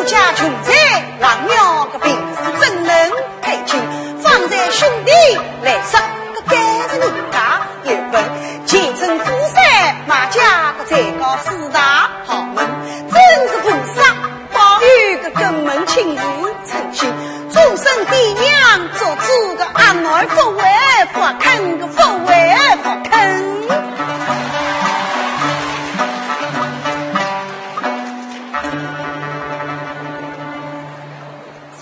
富家穷财，郎庙个贫富怎能配亲？方才兄弟来说，个该是人家有本，前程富山马家个最高四大豪门，真是菩萨保佑个根门亲自成亲，终身爹娘做主个阿儿不为不肯个不为不肯。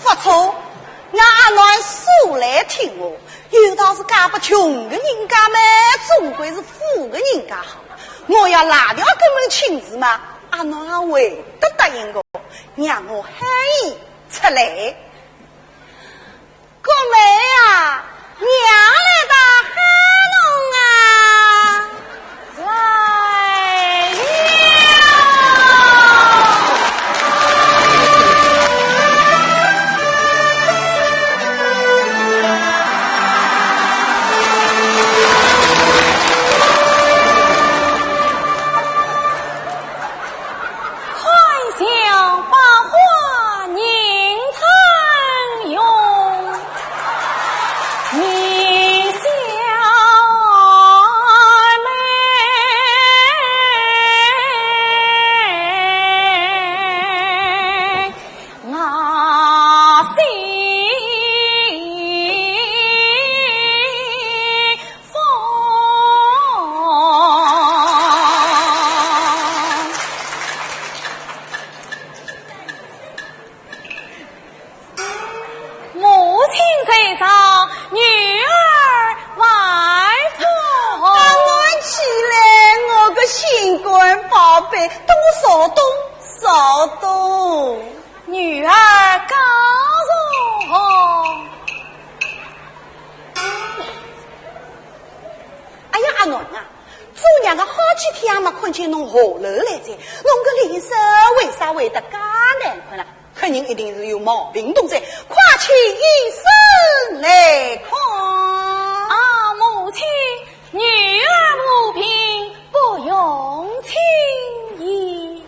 不错，阿儿素来听我，有道是家不穷的人家嘛，总归是富的人家好。我要拉掉根门亲事嘛，阿儿会得答应我，让我喊伊出来。哥妹啊，娘来打喊侬啊，来了。女儿告诉哎呀，阿侬啊，做娘个好几天也没看见侬下楼来着，侬个脸色为啥会得介难看呢？肯定一定是有毛病东西，快去医生来看。啊，母亲，女儿无病，不用轻易。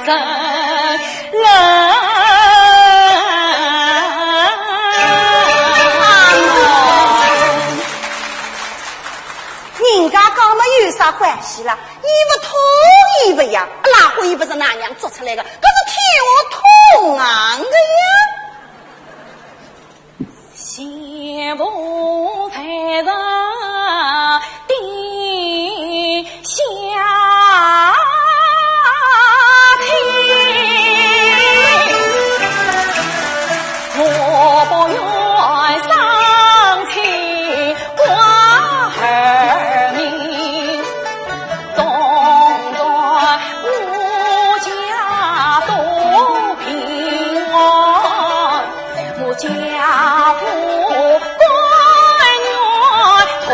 人人家讲嘛有啥关系啦？你不同意不呀？哪会不是那样做出来的？可是替我同行的呀！先不才人定下情，我不愿丧亲寡儿命，纵然我家多平安，我家父同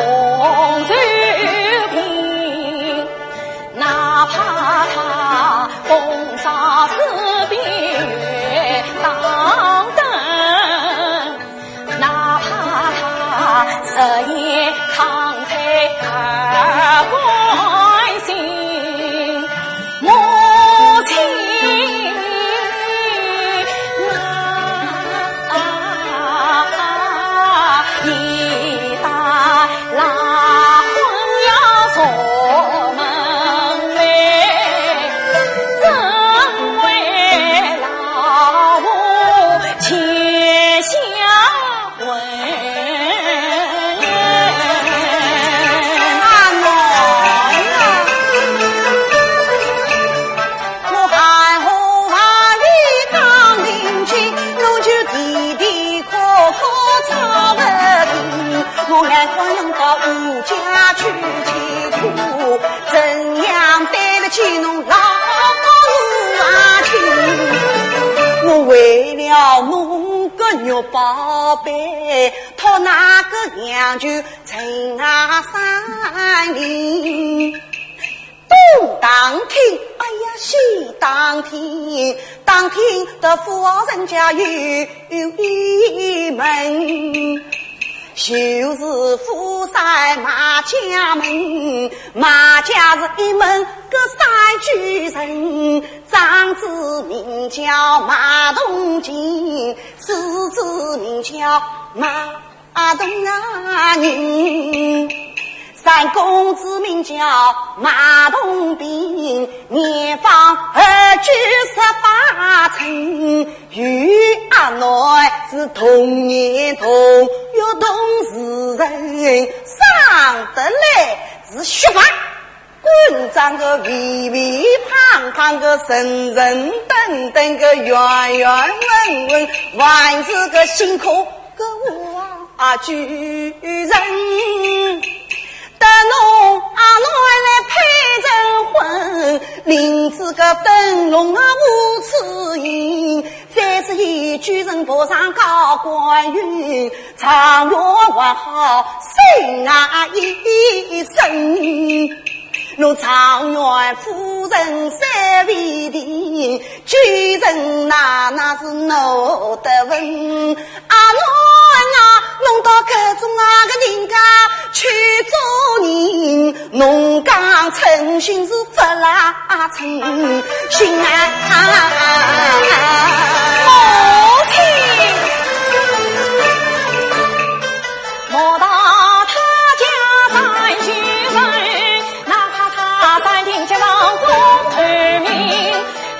受平，哪怕他风沙四边月当灯，哪怕他日夜扛菜儿关心母亲一打拉婚要做门来，怎为老母且下问？我还光用到吴家去乞讨，怎样对得起侬老母亲？我为了侬个肉宝贝，讨那个娘就陈啊山里。东当厅，哎呀西当厅，当厅的富豪人家有一门。就是富在马家门，马家是一门个三居人，长子名叫马东进，次子名叫马东人，三公子名叫马东兵，年方28春，与阿内是同年同月同时人，上得来是血法，滚长个微微胖胖个神神等等个圆圆稳稳，万事个辛苦个我举人。得侬阿奶来配成婚，领子个灯笼啊无此音，再是一举人步上高官运，长乐还好生啊一生。侬常愿夫人三位的，举人那是闹得稳。阿奶弄到各种个人家去做人，侬讲诚心是发拉诚心啊，母亲莫道他家三居人，哪怕他三定家当中儿民，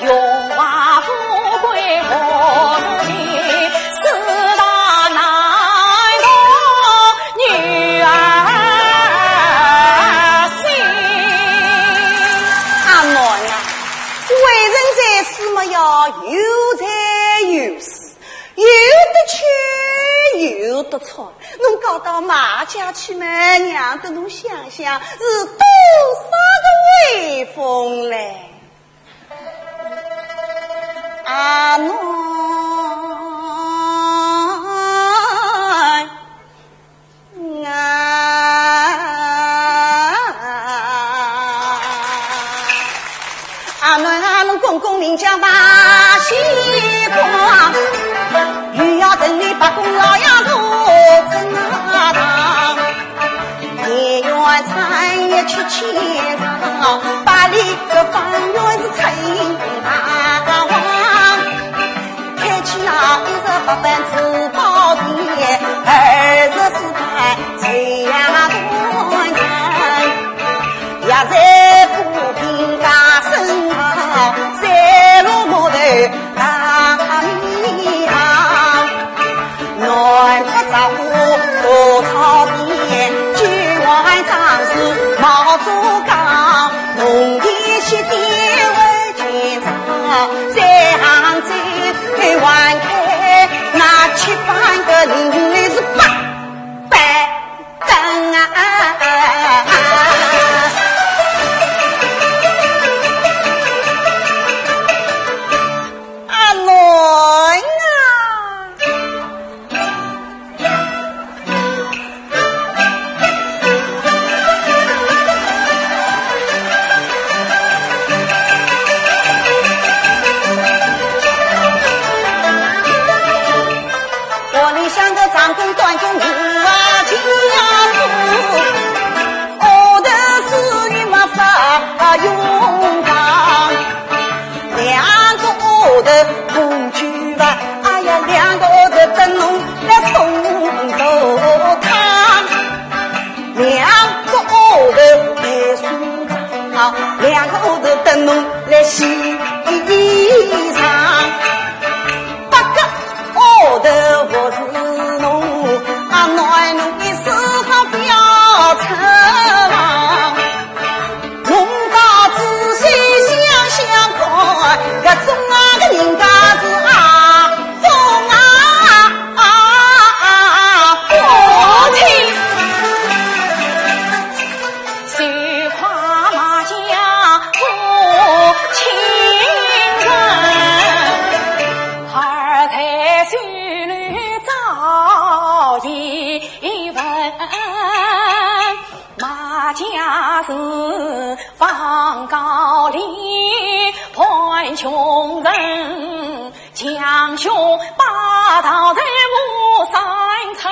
荣华富贵何足惜，四大难道女儿心。阿奶啊，为人在世嘛要有财有势，有的缺有的错，侬搞到马家去嘛，娘的侬想想是多少个威风嘞！阿奶阿侬公公名叫马西光，欲要整理把公老呀做正堂，也愿产业去牵上，把里个方圆是成堂。不但吃饱甜，而是是看这样端正，也在苦拼家生好，山路木头大米行，南不着河草甸，举碗长势毛竹岗，农田西地为全场，在杭州玩开那七八个邻里是八等啊！阿伦我里想个长工短工无啊金呀树，我的是你嘛发勇敢，两个我的工具吧，哎呀两个我的灯笼来送走汤，两个我的白树长，两个我的灯笼来洗衣裳，八个我的我是侬啊，暖侬的时候不要扯忙，侬到仔细想想看，搿种个人家是啊风父亲，谁夸马家父亲人，二才孙女早已闻，马家是放高丽判穷人，强兄霸道在五三村，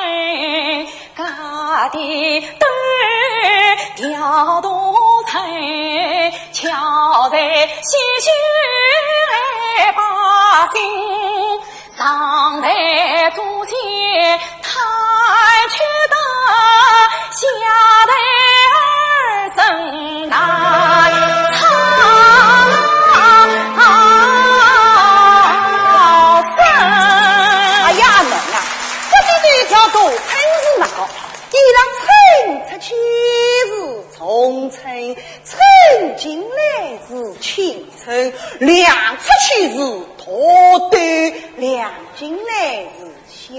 家的对调度村，巧在西区来把心，上代祖先太缺德，下代儿孙来哎呀阿伦啊，这条路村是哪个？伊拉村出去是从村，村进来是青村，粮出去是大队，粮进来是小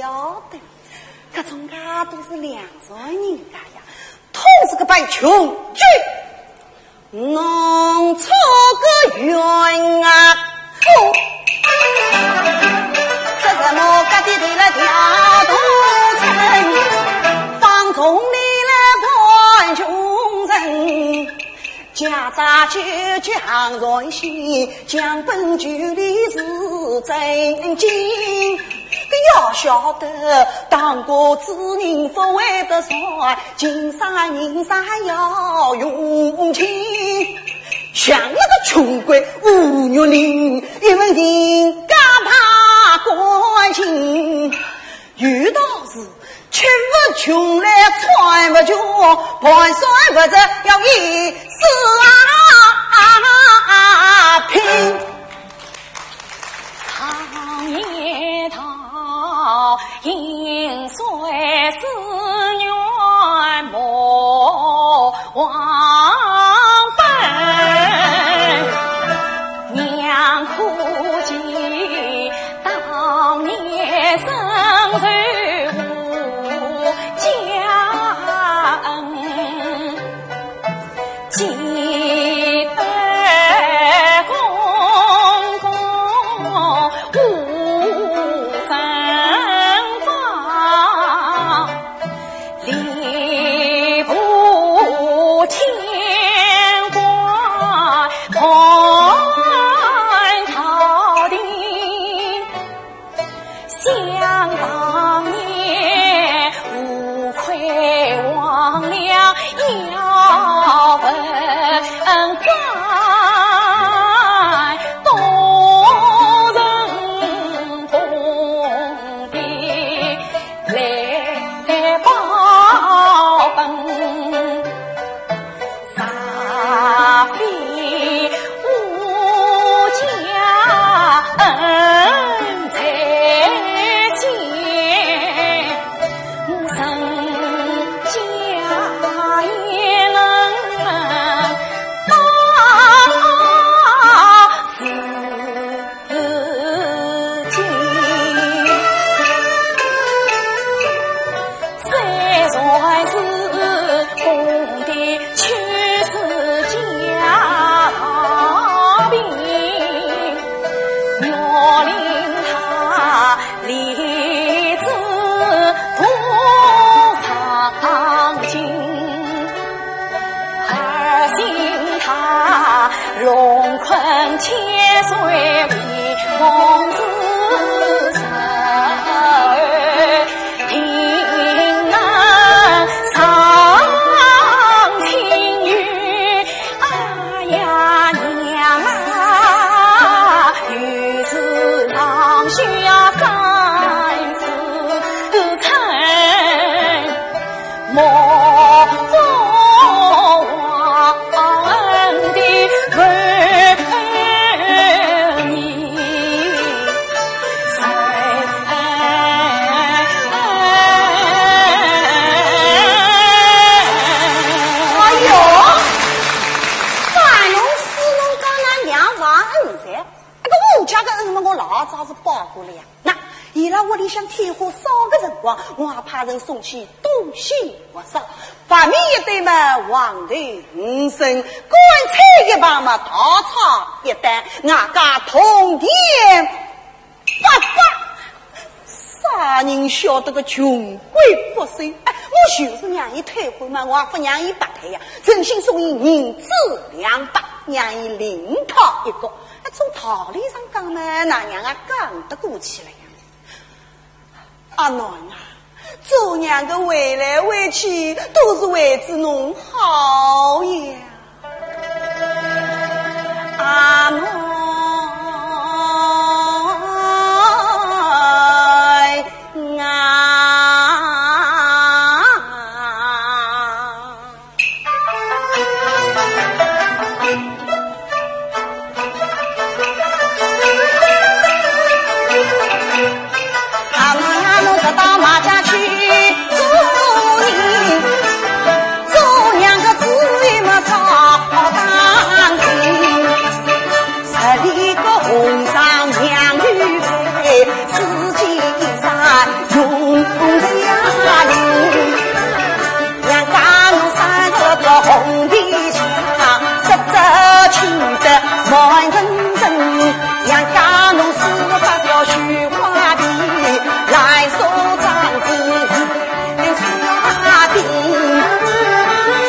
队。搿种家都是粮食人家呀，都是个般穷举，弄错个冤啊！这什么家的对了条东城，放纵你了官穷人，家家就讲人心，讲本句里是真经。要晓得当过子人不为得善，今生人生要用情，像那个穷鬼无月灵，因为人家怕关心，遇到事吃不穷来穿不穷，盘算不着要一死拼。长夜桃饮水思远莫忘本，娘哭泣当年生随无家恩，记得困千岁为公子生，听那长情语，哎呀娘啊，于是让下三次称莫做王的儿女。我老早是报过了呀。那伊拉屋里向天火烧个辰光，我还派人送去东西我烧。反面一对嘛，黄头五声，干脆一把嘛，大吵一单，俺家通天八八。啥人晓得个穷鬼不收？哎，我就是让伊退婚嘛，我还不让伊白退呀，真心送伊银子200，让伊另讨一个。从道理上讲嘛，那娘啊讲得过去了呀。阿囡啊，做娘的回来回去都是为子侬好呀。阿囡啊。到马家去做人，做娘个子也么早当庭，10里个红裳娘与配，四季衫用家庭，娘家奴30个红皮枪，这亲的满人真，娘家奴48条菊花皮，来收张子4丁，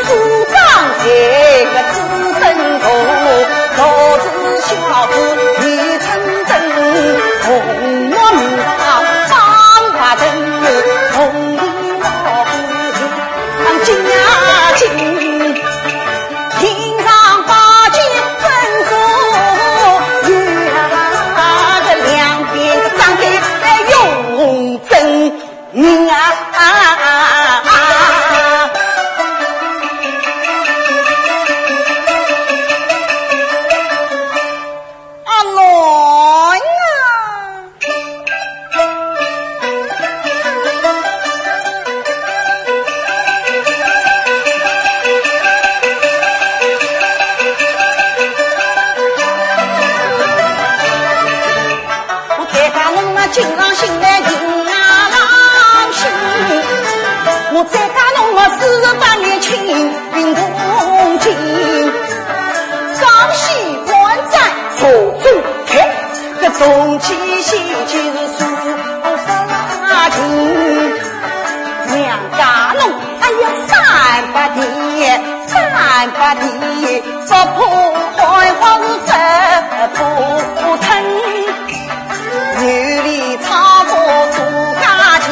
苏张这个子身头，头子小子一层灯，红我们上当花灯，红里老虎金呀金，听上8斤分足，月啊个两边个张开来用真啊！阿来啊！我再讲侬啊，经常心来听啊郎心，我再讲侬啊，48年青云同金，江西关寨错中天，个东起西去是苏发情，娘家侬哎呀300地，说破开花是不疼。女里草坡土家鸡，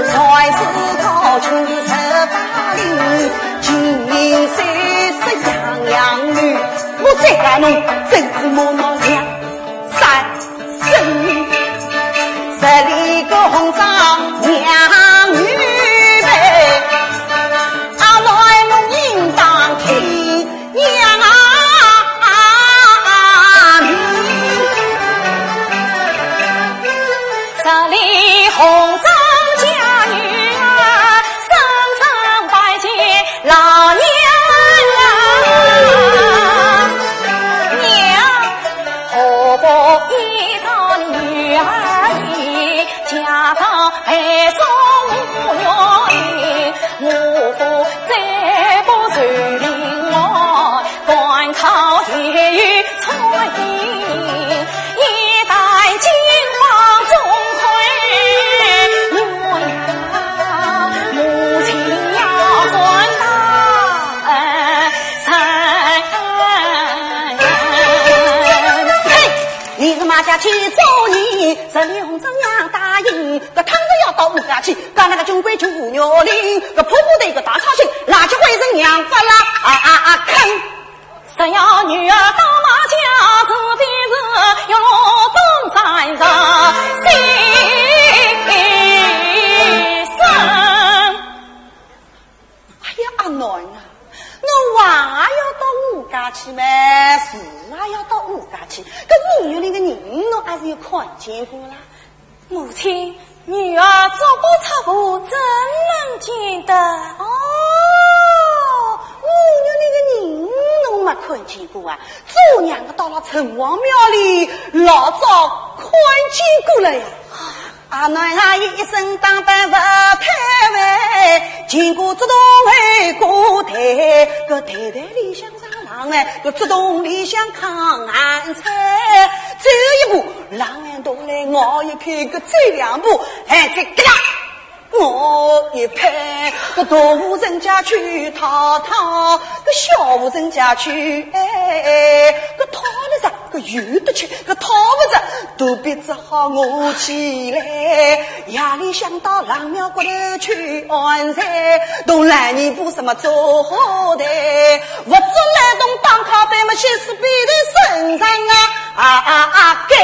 菜市高处18里，金色洋洋女，我再讲侬真是莫闹2、3、4 10里个红裳娘女辈，阿来侬应当听娘啊！你是马家去找你，这里红中央答应，个趟子要到我家去，干那个军规就五鸟领，个婆婆的一个大操心，垃圾灰人娘发啦坑。只要女儿到马家，自己是要东山上心生。哎呀，阿囡啊，我娃要到我家去吗？是啊，要到我家去。搿五月里的人，我还是有看见过啦。母亲，女儿做不出步，怎能见得？哦，五月里的人，我没看见过啊。昨娘我到了城隍庙里，老早看见过了呀。阿囡阿姨一生当扮不太位，经过这栋回过台，个台台里向上郎哎，个这栋里向看俺菜，走一步郎俺东来，我一看个走两步，哎这个啦。我一拍个大户人家去讨讨，个小户人家去个讨了啥个有的去，个讨不着都别只好我起来。夜里想到郎庙骨头去安财，东来你不什么做好的，不做来东当靠背么，先是背在身上给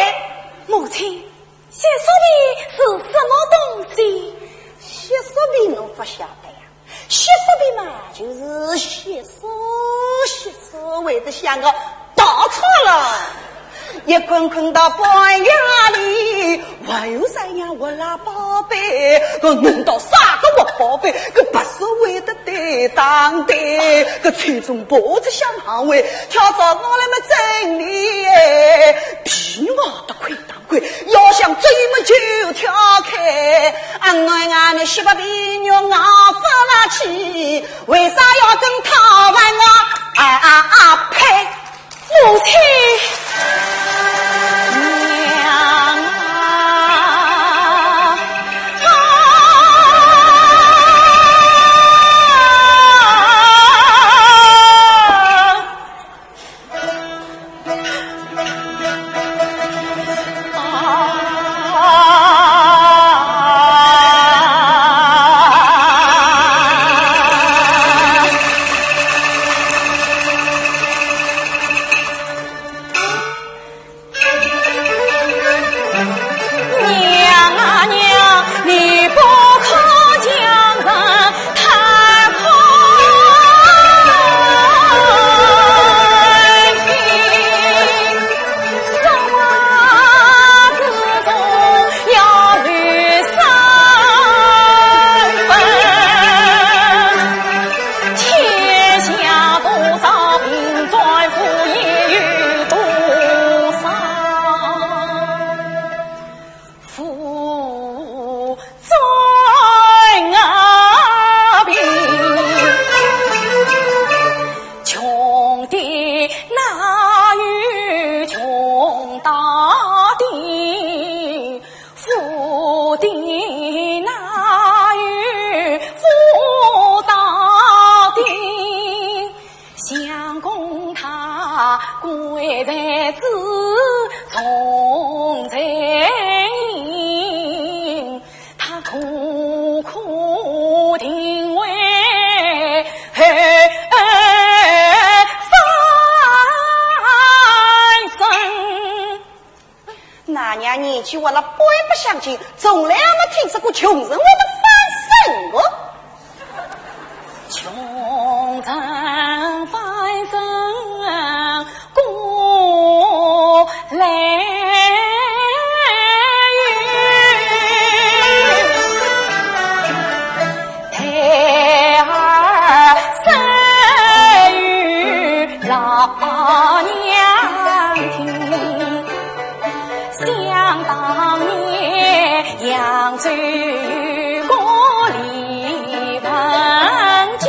母亲，写书的是什么东西？写书笔侬不晓得呀？写书笔嘛，就是写书，为的像个打错了。一困困到半夜里，还有三样我拉宝贝，个弄到啥个我宝贝，个不是为的对当对，个最终脖子想行为，跳蚤我来么真理皮我的亏当亏，要想追么就跳开，俺那西巴比牛我发了气，为啥要跟他玩啊呸！母亲娘去我那不不相信，从来没听说过穷人我的翻身过。穷人翻身过来扬州过里盆景，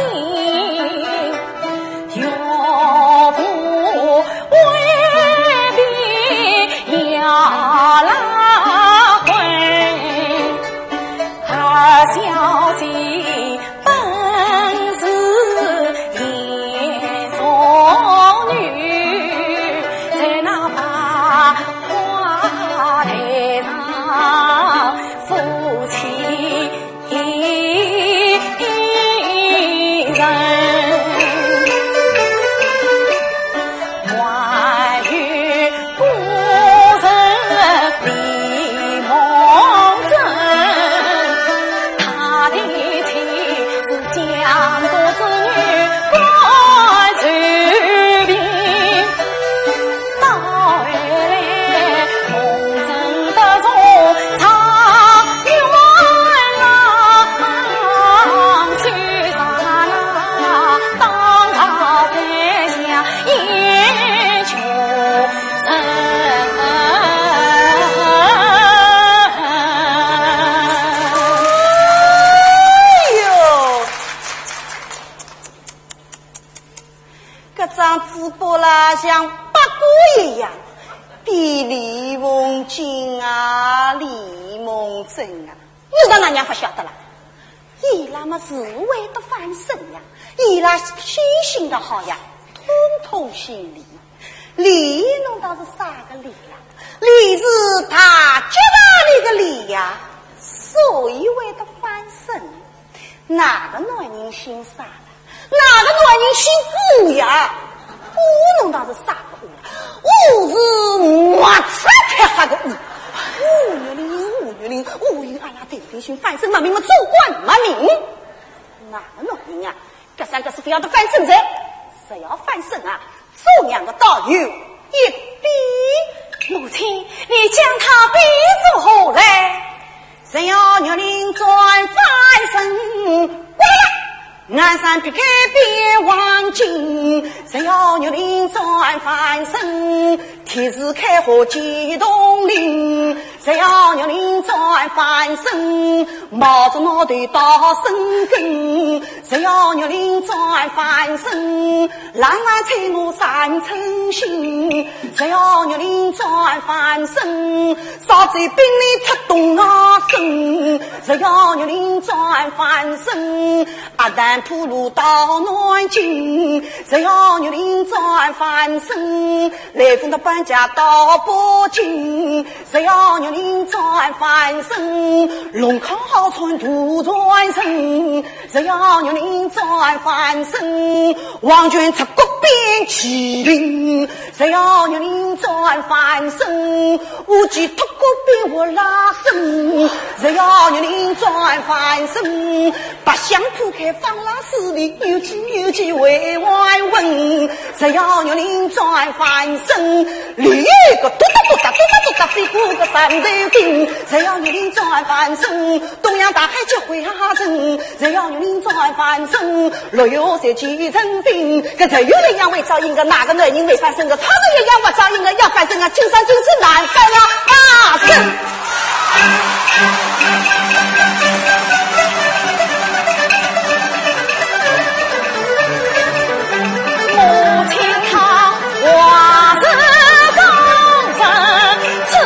比李梦金啊，李梦珍啊，你让那娘不晓得了。伊拉嘛是为的翻身呀，伊拉品行的好呀，通通姓李。李侬倒是啥个李呀？李是他接哪里个李呀？所以为的翻身，哪个男人姓啥了？哪个男人姓吴呀？吴侬倒是啥个吴？吴是我才开啥个吴？吴云阿拉对飞寻翻身嘛，命嘛主管嘛命。哪个男人啊？这三个是非要的翻身噻？只要翻身啊，做娘的道有一比。母亲，你将他比作何来？只要女人转翻身，过来，鞍山劈开别忘情。只要女人转翻身，天时开花激动林。只要女人转翻身，冒着脑袋到深根。只要女人转翻身，浪儿催我三寸心。只要女人转翻身，烧醉冰里出动啊身。只要女人转翻身，阿旦铺路到南京。只要女人转翻身，来风的搬家到北京。只要女人转翻身，龙康好穿土转身。只要女人转翻身，王权出国变麒麟。只要女人转翻身，无忌脱国变我拉身。只要女人转翻身，八相铺开放拉丝里有几为外问。只要女人转翻身，里有个嘟哒飞过个三头兵。只要女人转翻身，东洋大海就会下沉。只要女人转翻身，若有谁去成兵。可只有人样为照应个，哪个男人为翻身个？他是也样我照应个，要翻身啊，金山就是难翻了啊！母亲她话是公正，此人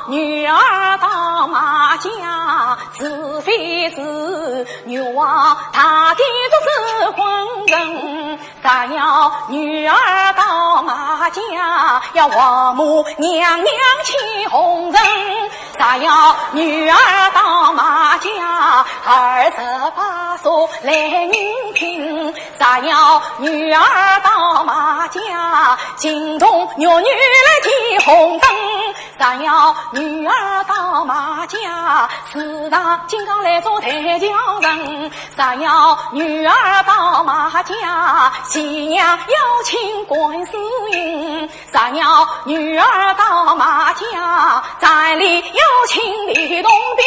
女儿到马家，是非是女娃，她的这是婚人。咱要女儿到马家，要王母娘娘起红人。咱要女儿到马家，28岁来人听。咱要女儿到马家，金童玉女来提红灯。咱要女儿到马家，四大金刚来做抬轿人。咱要女儿到马家，喜娘邀请观世音。咱要女儿到马家，寨里邀请李洞宾。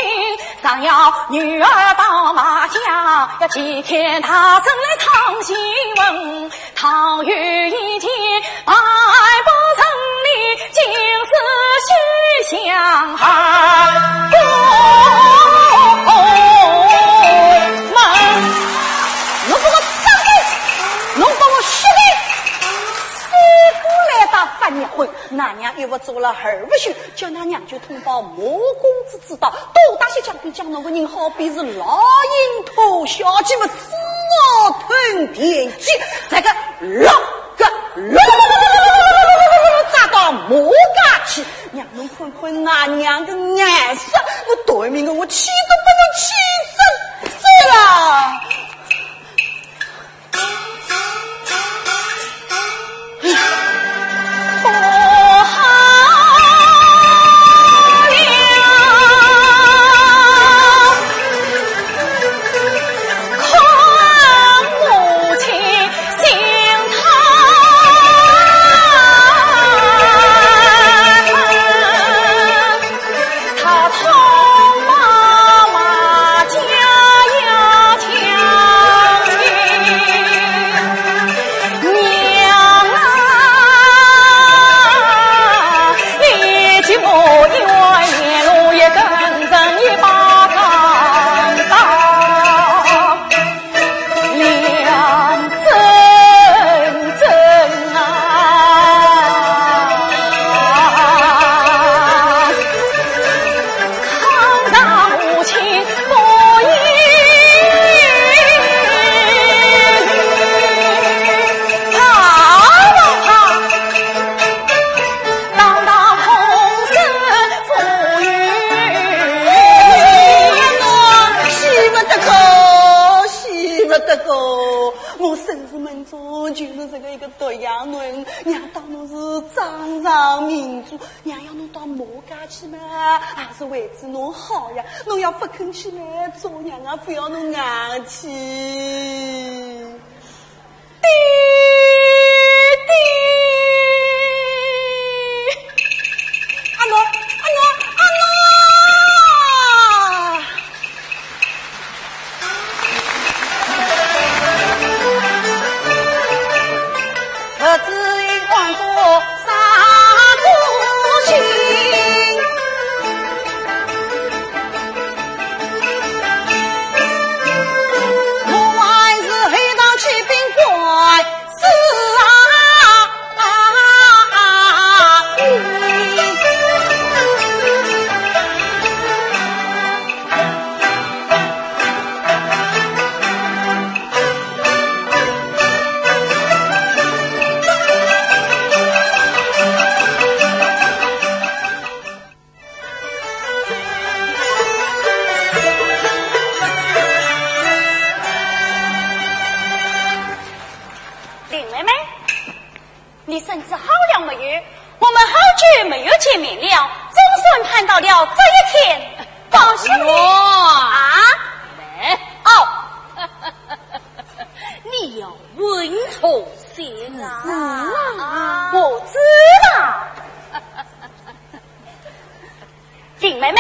咱要女儿到马家，要祭天他真来唱戏文。唐玉一见百不成立，竟是许相儿们。侬把我杀了，侬把我杀了，谁过来打翻娘婚？那娘又不做了儿不休，叫那娘就通报莫公子知道，多大些将兵将侬个人好比是老鹰头小鸡们死我吞天机，这个扎到魔家去，娘侬困那娘的眼色，我对面的我气都不能气死，是了。我生死门中就是这个一个对呀人，娘当侬是掌上明珠，娘要侬到马家去嘛，还是为之侬好呀？侬要不肯去来做娘啊，非要侬硬去。爹爹，阿喏。我只因望过杀父亲，我还是黑道骑兵怪事你甚至好了没有？我们好久没有见面了，总算盼到了这一天。宝兄弟啊，你要问错先啊！我知道。林妹妹，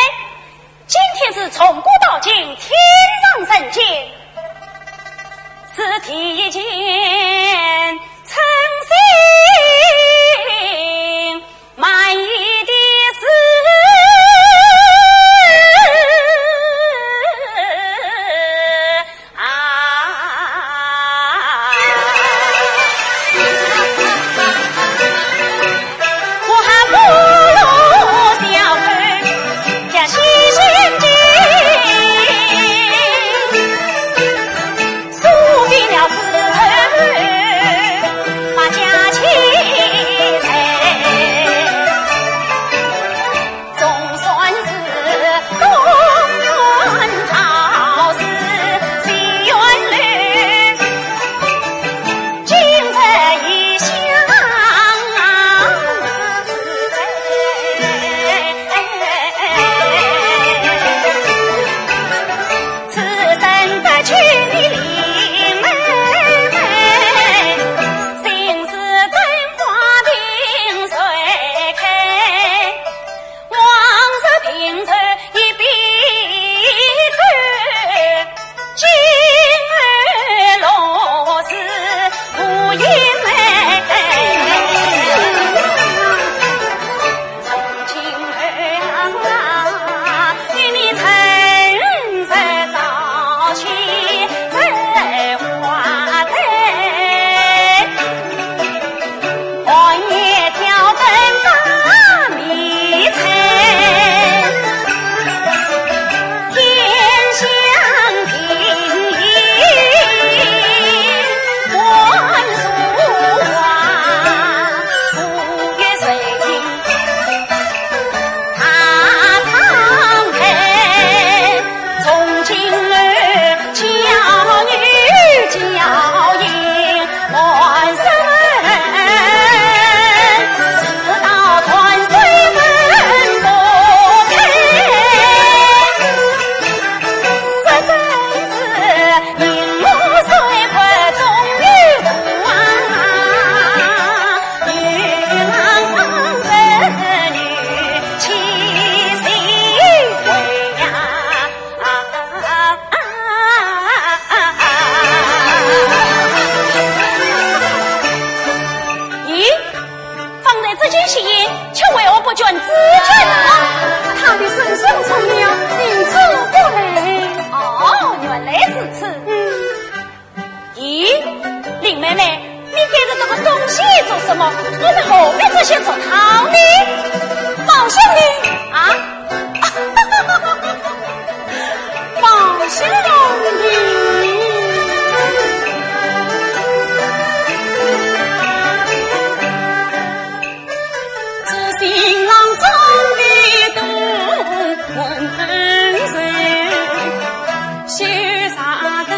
今天是从古到今天上人间，此题间诚心满意的事我还不如小儿将细心经诉尽了把家妻总算是公园好事心愿侣，今日一想此生得娶你林妹妹，心思灯花定谁开？往日平日一笔看，今日落是无言美。从今儿与你趁热早起摘花灯，半夜挑灯把迷城，天香平万树花，五月水他常陪，从今儿教女教英万生直到团水门不开，这真是银幕水快终于渡女郎儿女七夕回呀咦，放在这件喜宴，却为何不卷自卷呢？他的身上成了因此不来。哦，原来是此。咦，林妹妹，你给的这个东西做什么？我们后面这些做逃呢？宝兄弟啊，宝兄弟。这新郎中的动问谁？许啥的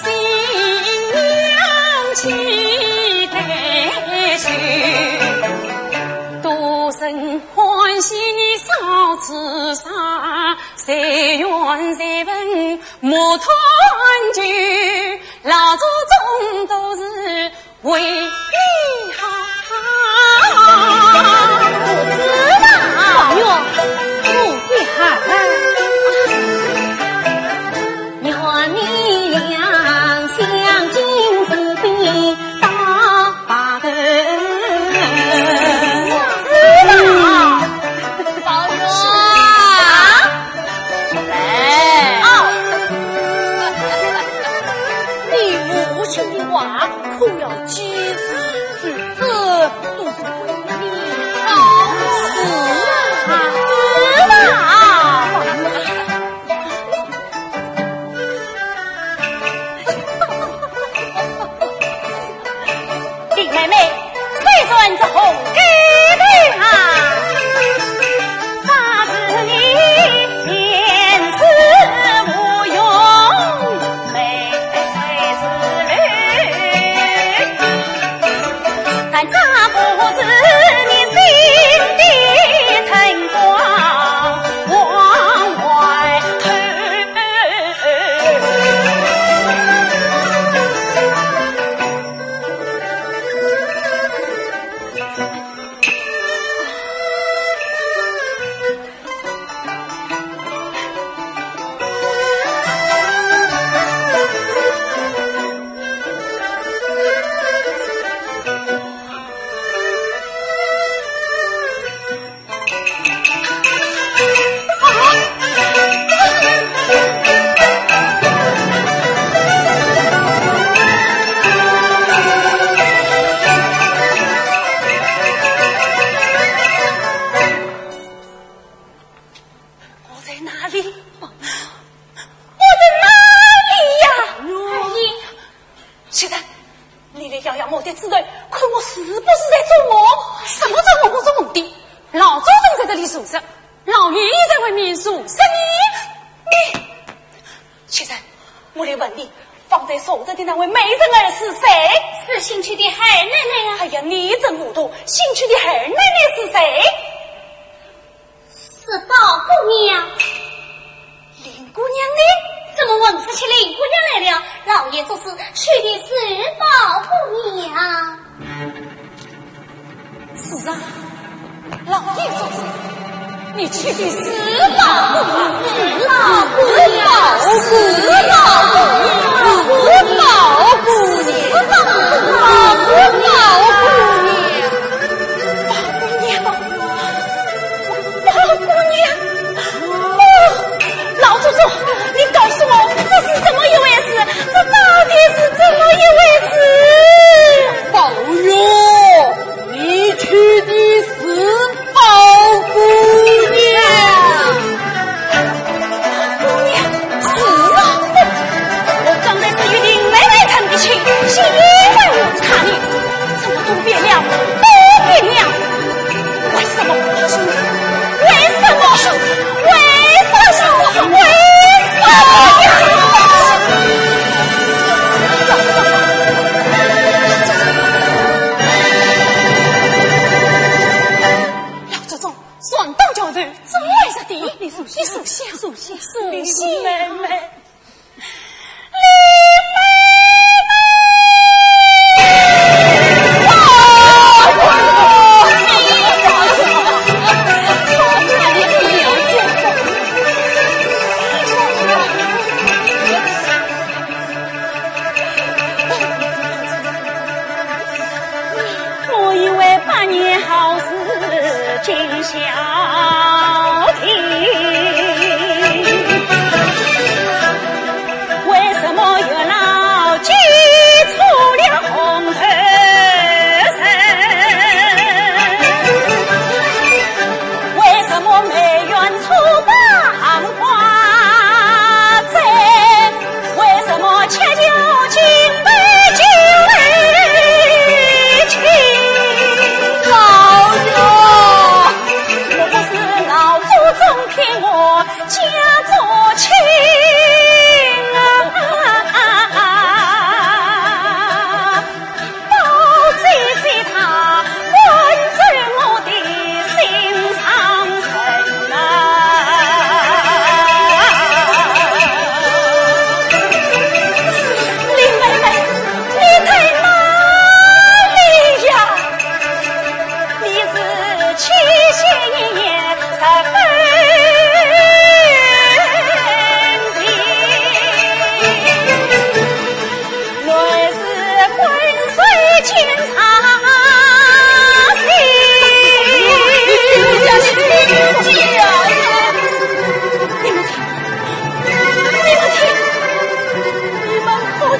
新娘惜你少吃啥，谁怨谁问莫团聚，老祖宗都是为你好。不知道哟，不的好。愿你俩相敬如宾到白头。话可要及时，这都是为你好事啊！知道。林妹妹，谁算这红给的啊？咋知你言辞无用，没是绿。但咋不知你心底晨光往外推。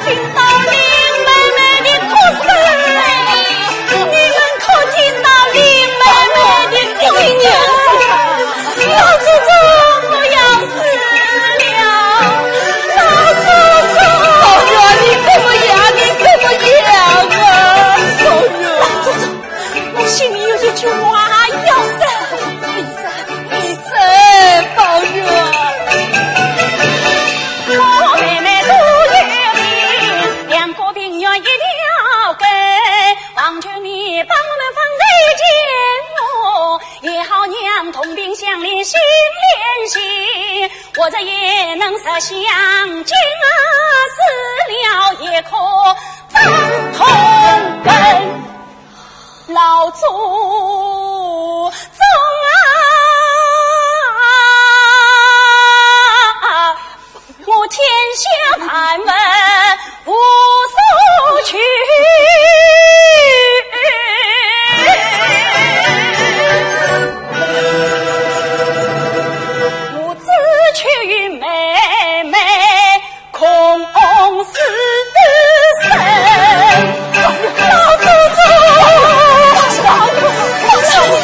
听到林妹妹的哭声？你们可听到林妹妹的哭声？老祖宗，我要死了！老祖宗，老娘你怎么样？你怎么样啊？老祖宗，我心里有一句话要说。你生宝玉，我妹妹都有病，两个病院一条根，望求你帮我们放在肩哦，也好娘同病相怜心连心，我这也能设想今死了也可放同根，老祖宗啊，我天下盘问无所去，我只取妹妹空死身，老祖宗，老祖宗，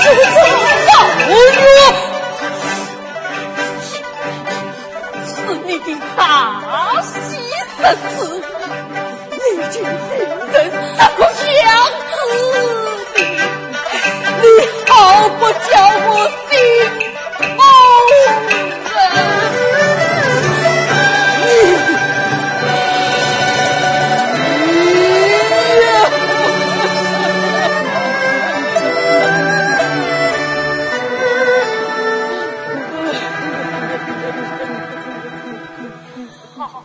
是你的大喜生子，你竟令人这个样子的，你好不叫我心痛好，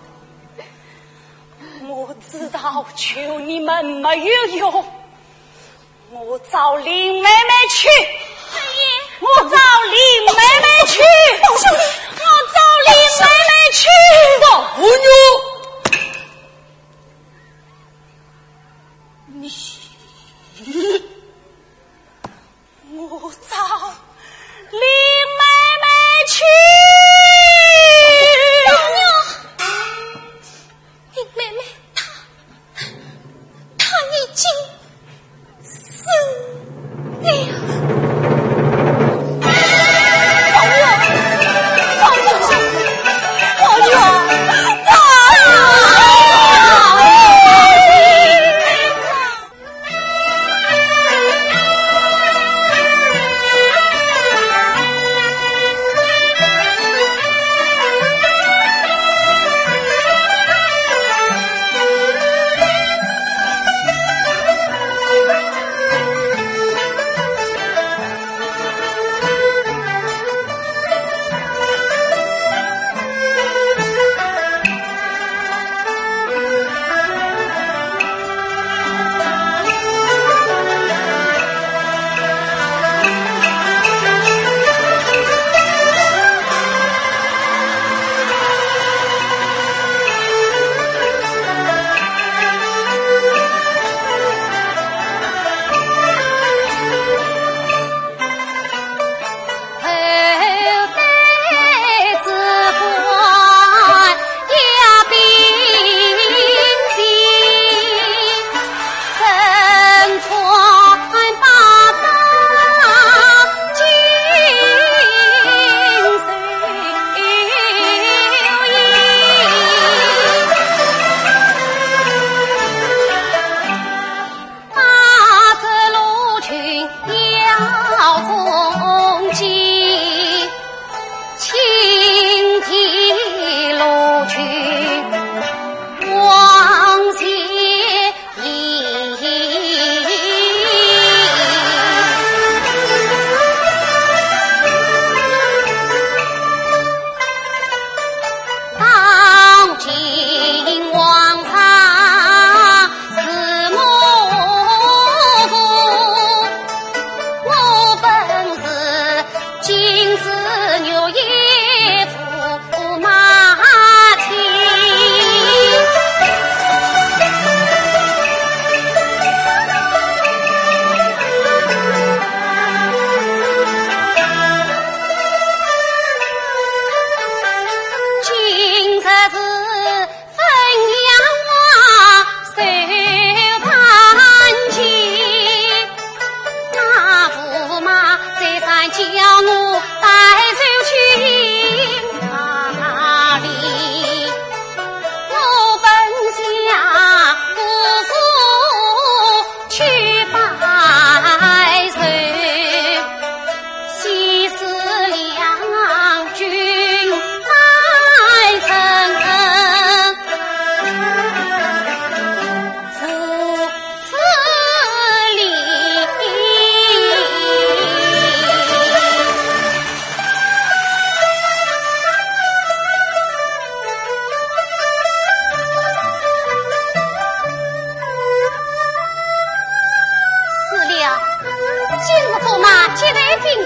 我知道求你们没有用，我找林妹妹去。我找林妹妹去，我找林妹妹去。老妞，我找林妹妹去。林妹妹她已经死了。老娘，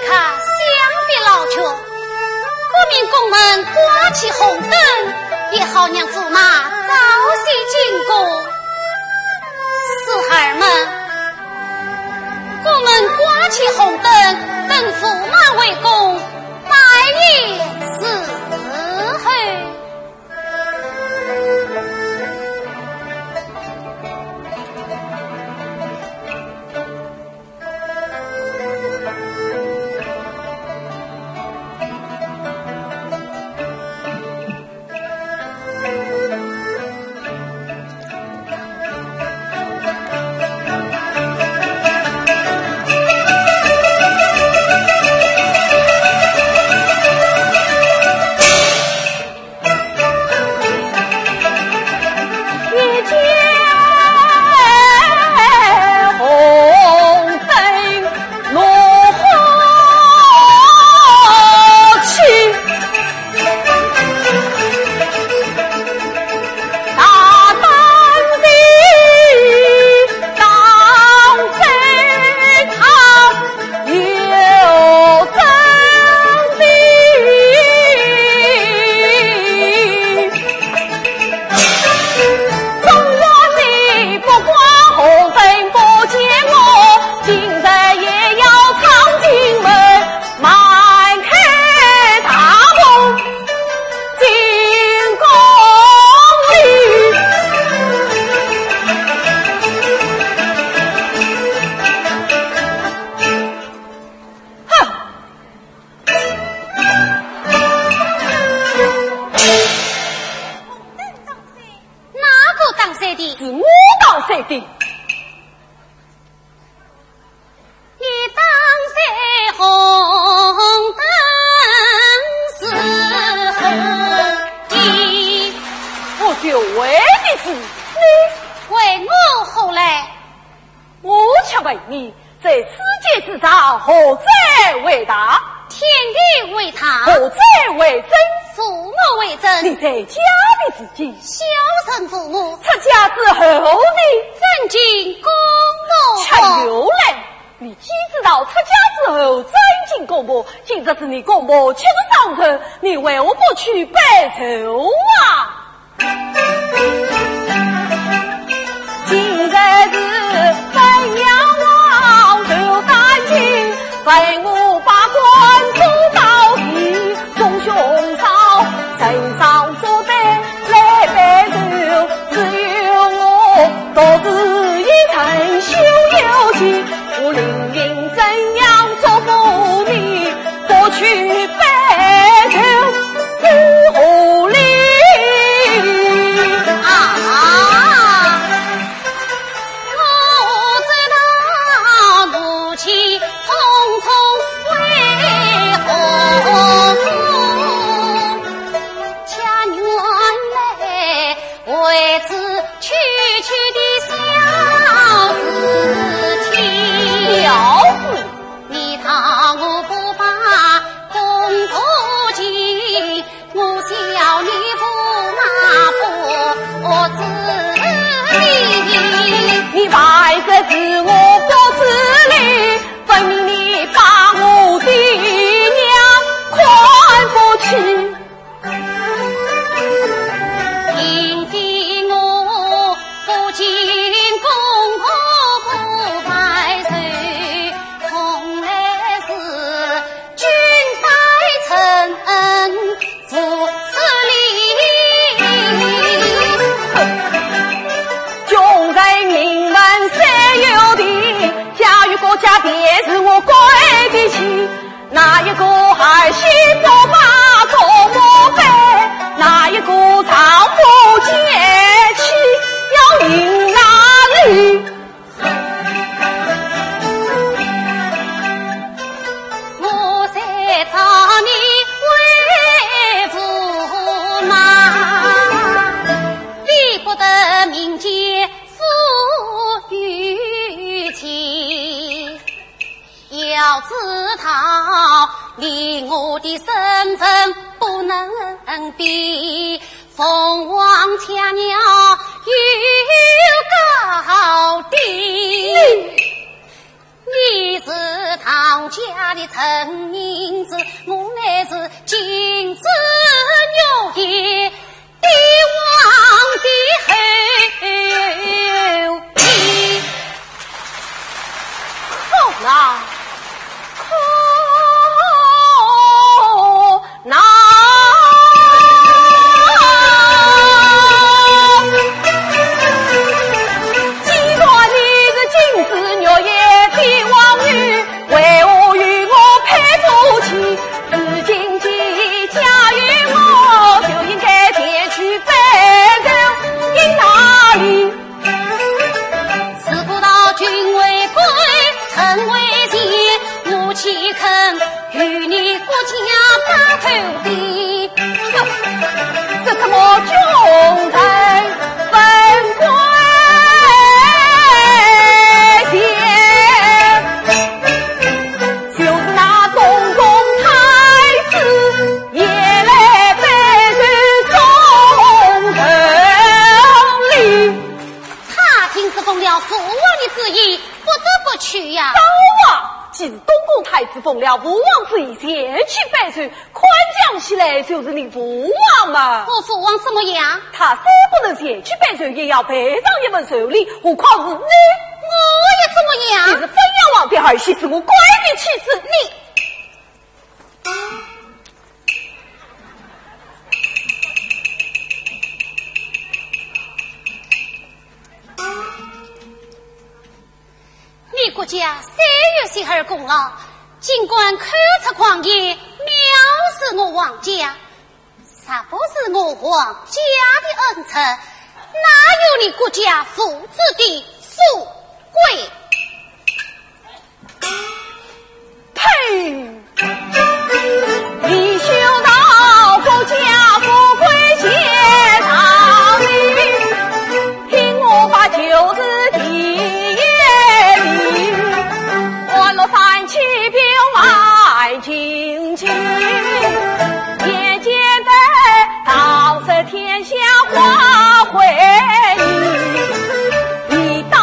他想必老去，国民公们挂起红灯，也好让驸马早些经过。四孩儿们，我们挂起红灯，等驸马为公，待也伺候。要知道，离我的身份不能比，凤凰强鸟有高低。你是唐家的陈名字，我乃是金枝玉叶帝王的后裔。可那岂肯与你国家打头的？这什么穷人分贵贱，就是那东宫太子也来背着忠臣礼。他听是奉了父王的旨意，不得不去呀。既是东宫太子奉了父王之意前去拜寿，宽降起来就是你父王嘛。我父王怎么样？他虽不能前去拜寿，也要陪上一份寿礼，何况是你？我也怎么样？你是分阳王的儿媳，是我乖的妻子，你国家虽有些儿功劳，尽管口出狂言，藐视我王家，啥不是我王家的恩赐？哪有你国家父子的富贵？呸！你修到国家富贵皆当理，听我把旧日的三七表迈进去，渐渐的到这天下花会一到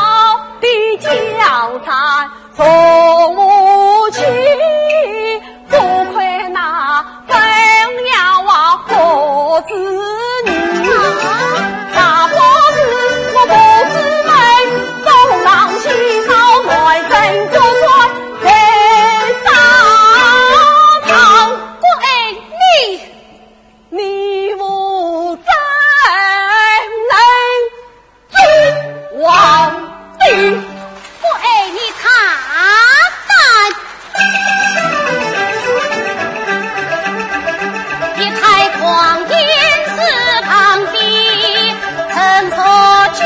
的江山从无期，不愧那分阳王和子女，大伯子我不姊妹，东浪西少来争就算。你无在能尊王的，我爱你他犯，一太狂言是旁的曾所君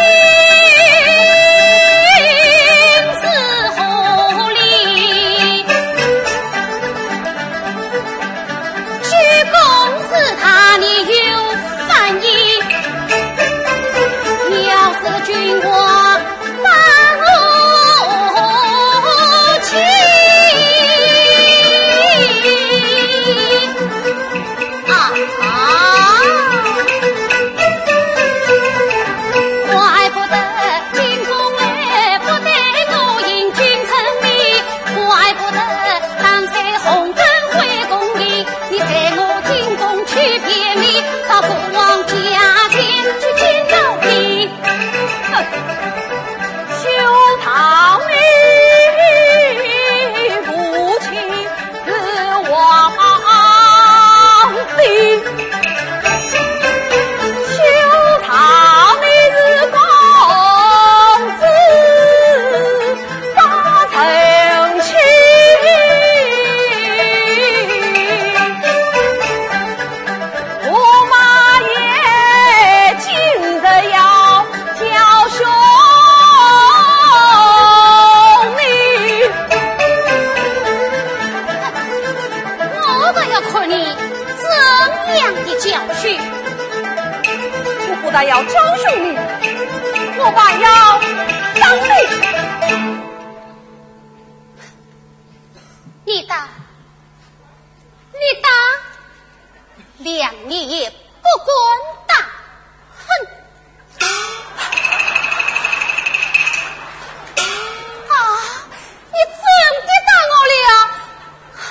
是狐狸，鞠躬是他你有反意，要是君我反无情怪不得进宫哎，不得勾引君臣礼，怪不得当在红灯会宫里，你在我进宫去便礼，到父王家前去见到你。修长你父亲是王的，修长你是公子大成器，驸马爷今日要教兄你，我倒要看你怎样的教训。我不但要教训你，我还要当你。你打，两年也不管打，哼！啊，你真的打我了！哼！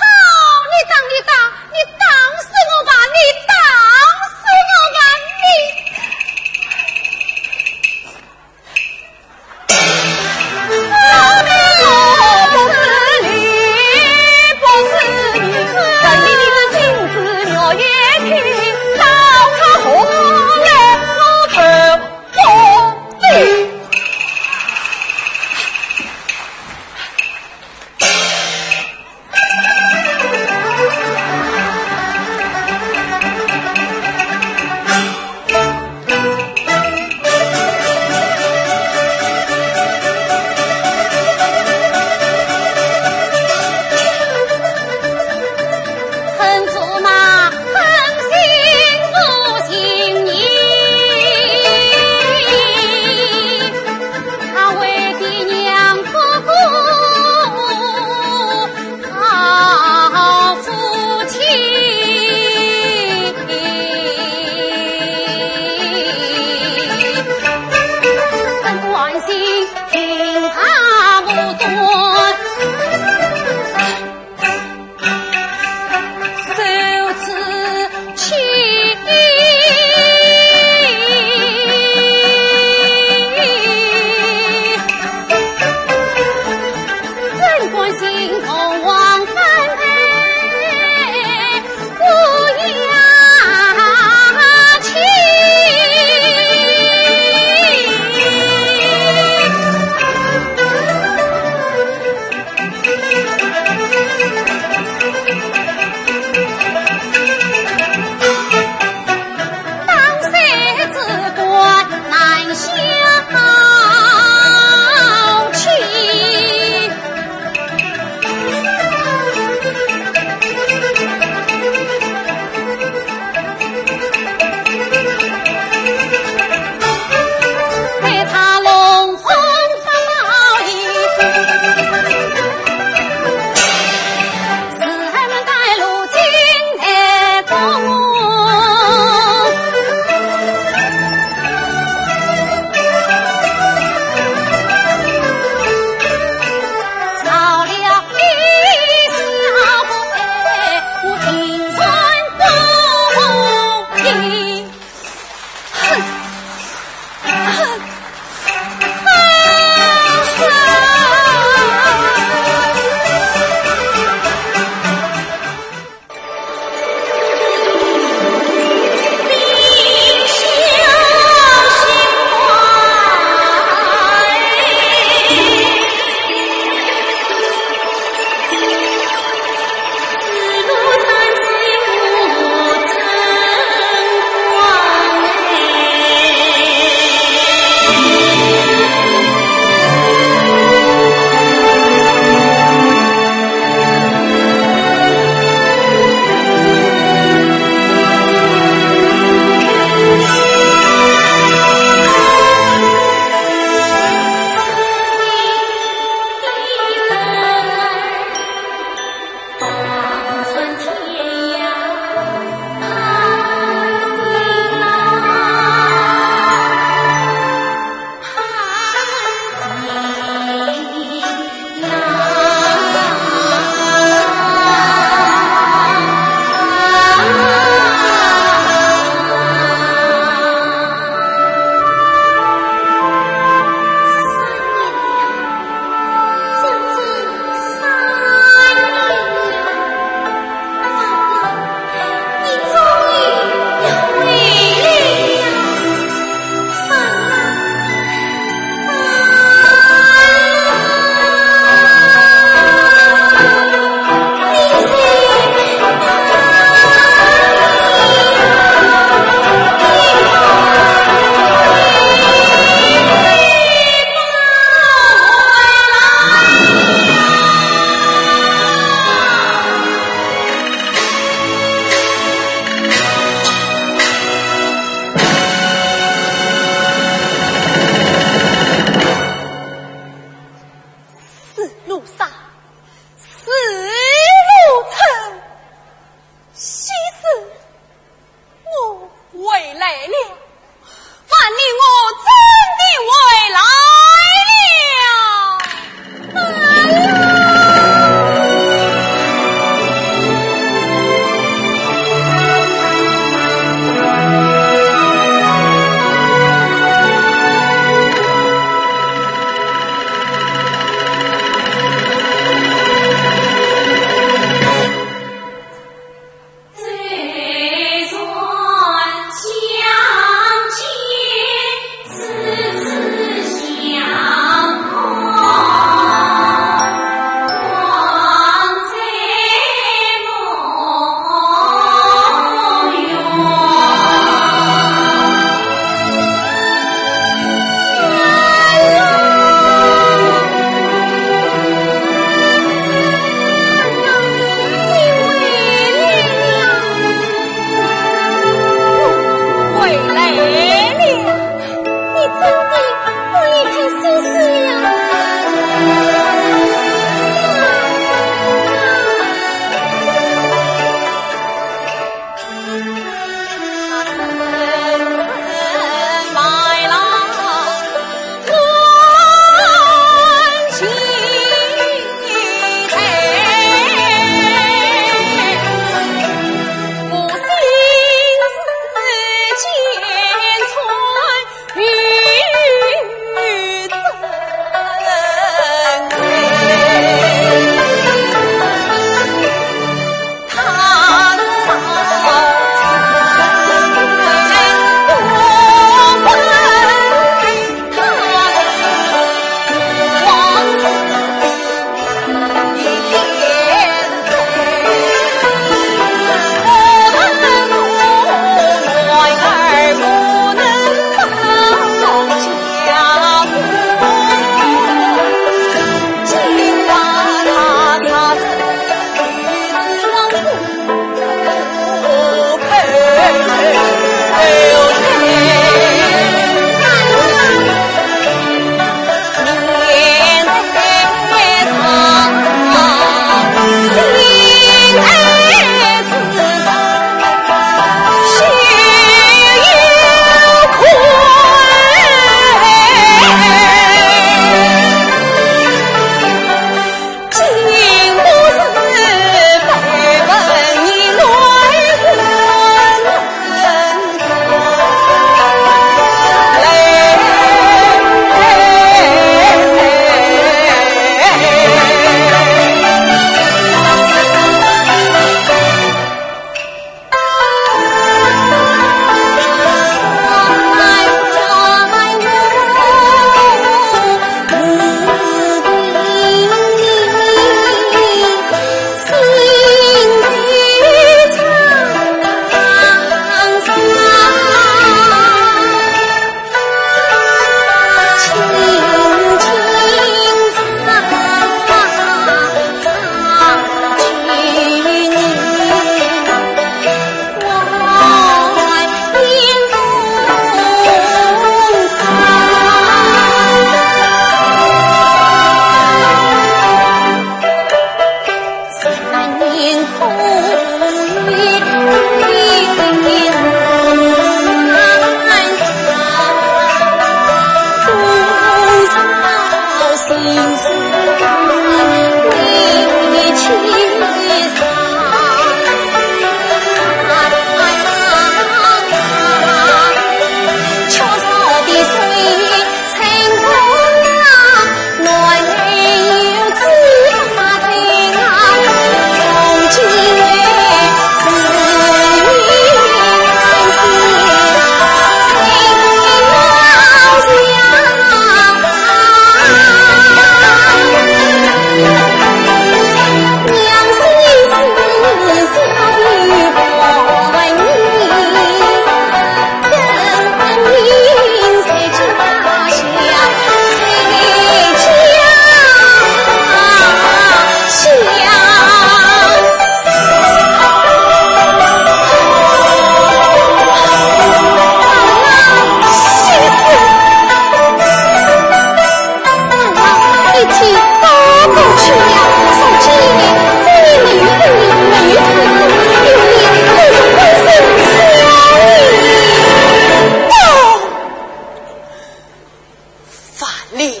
里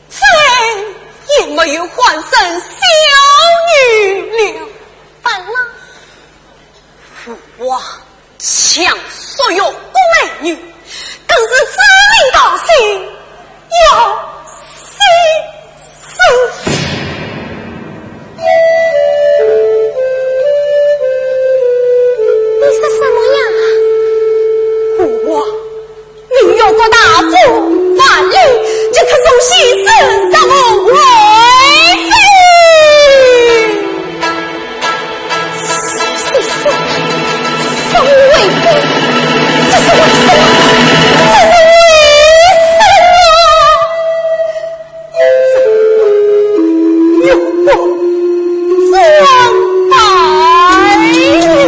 再也没有换生小女了。反了，父王抢所有美女，更是指令道心，要牺牲。你是什么呀？父王，你有个大夫范蠡，这可送西施上为妃。宋为妃，这是为什么？这是为什么？有我双白了。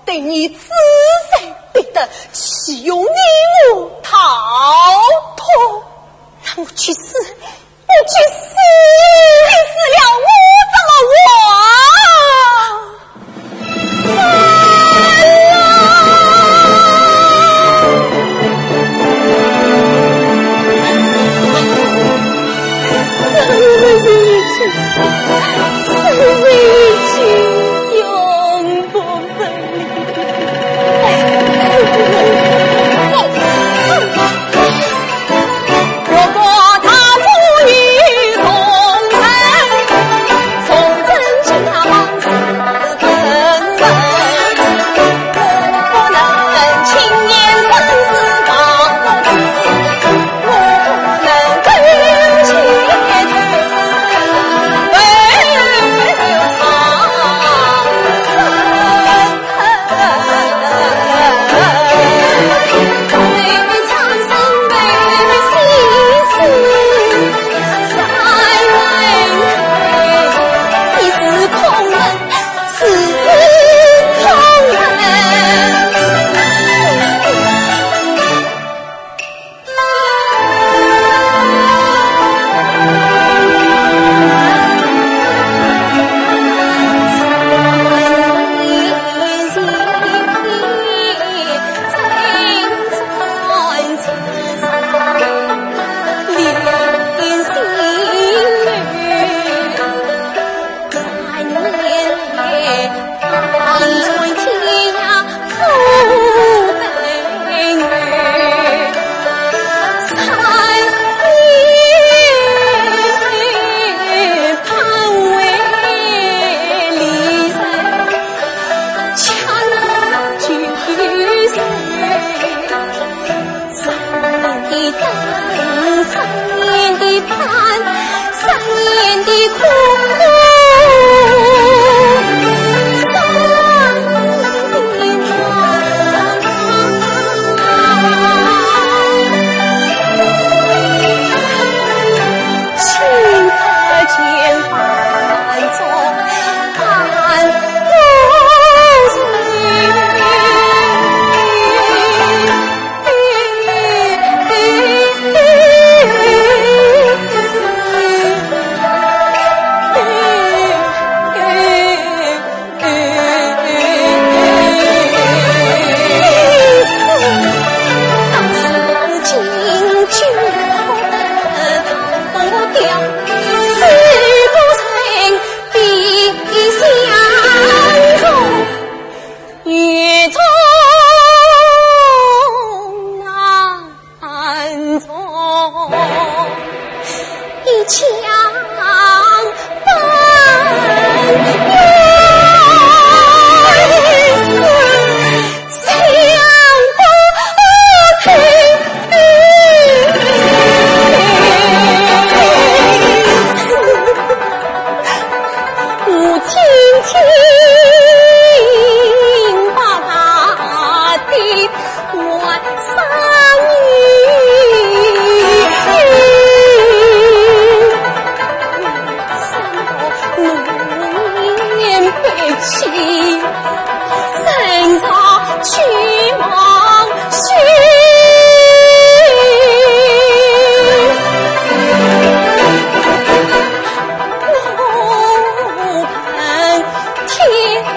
对你仔细逼得岂用你我逃脱？让我去死！我去死！你死了，我怎么活？从真情他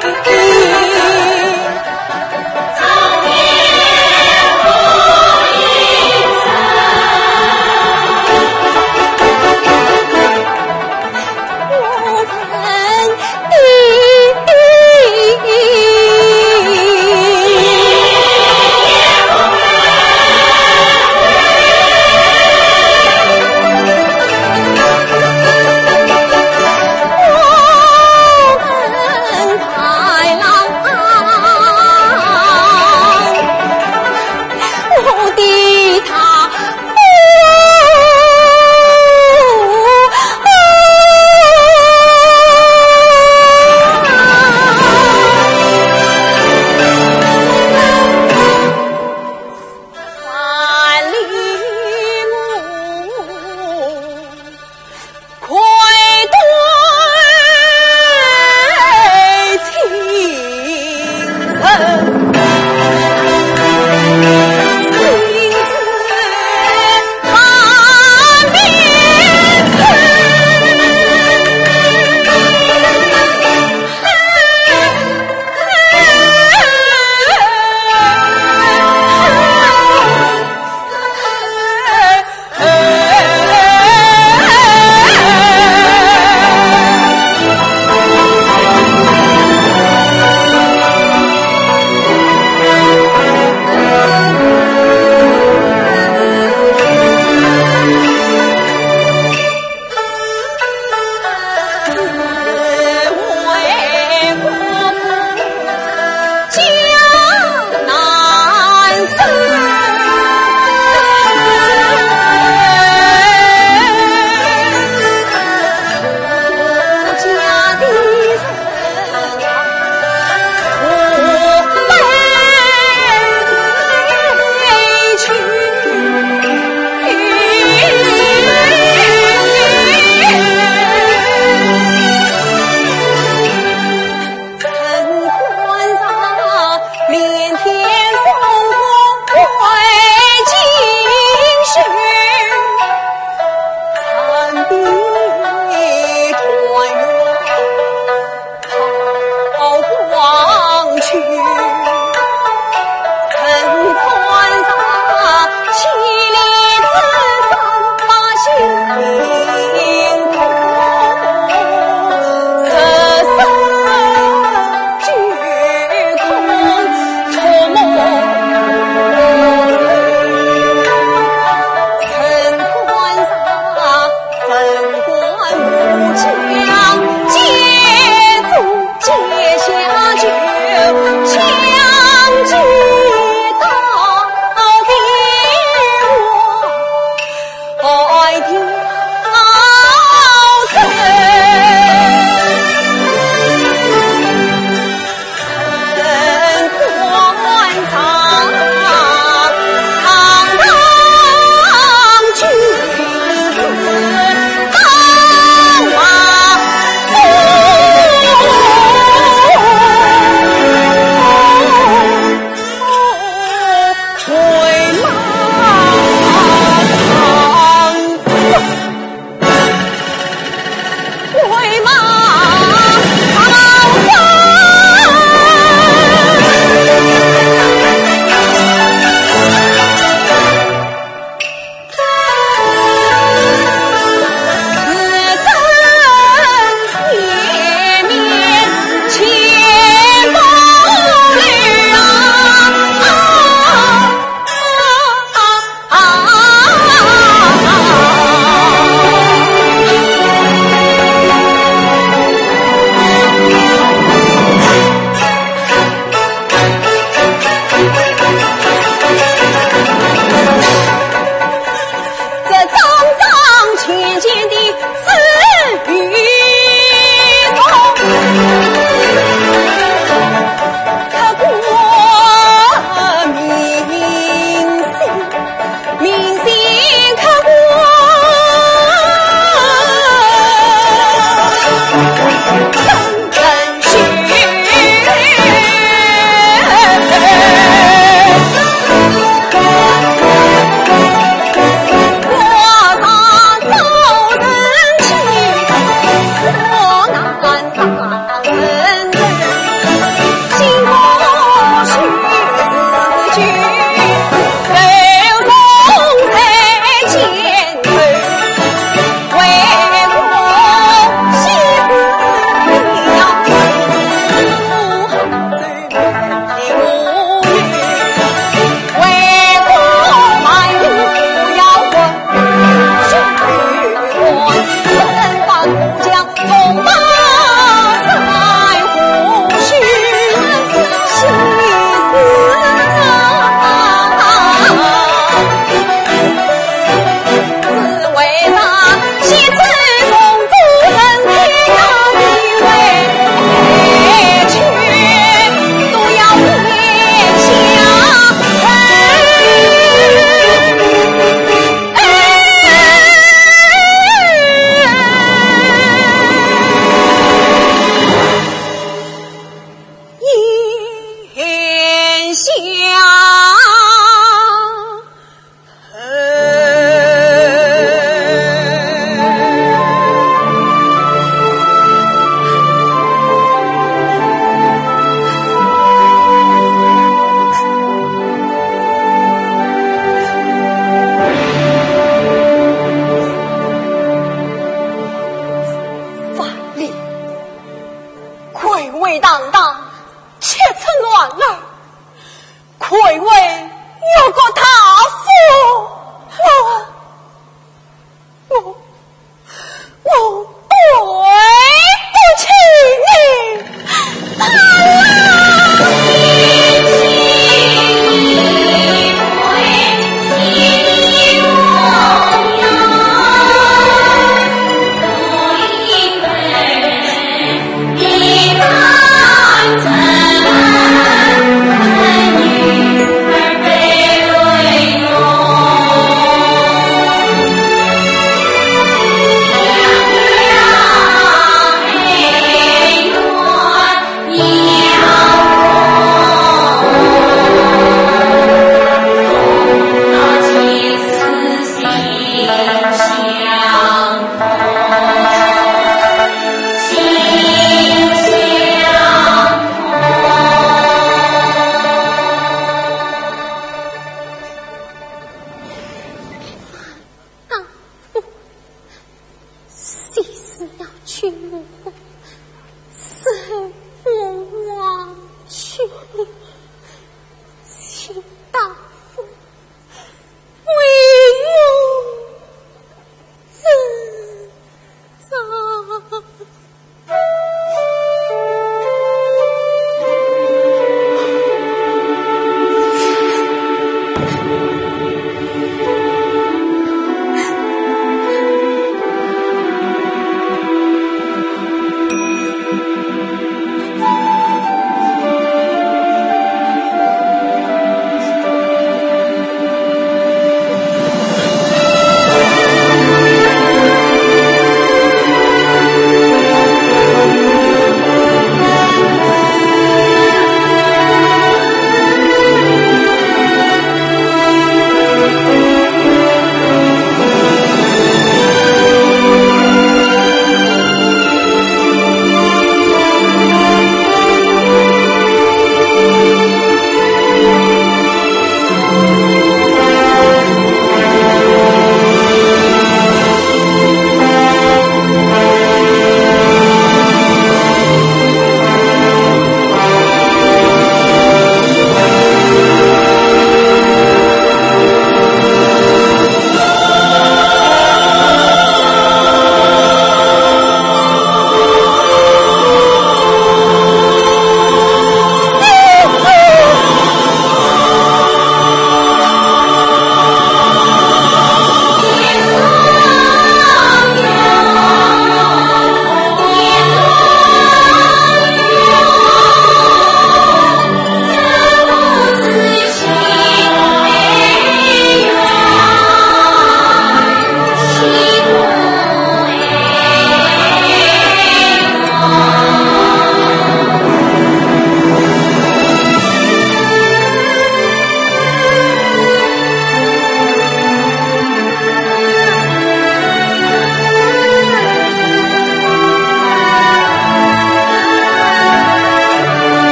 太郎。下。魁伟荡荡，切成乱儿，魁伟有个他父，我对不起你，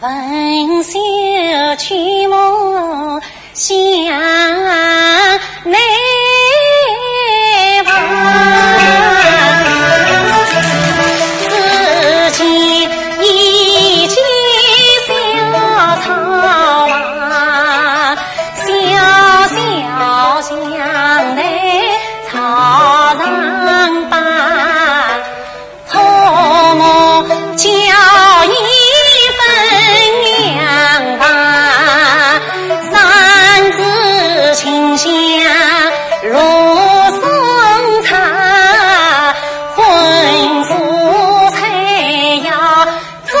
闻秀曲目向内望，四季一季小草啊，小小巷内草上把父母叫一分两把，三字清香如松茶，荤素菜要做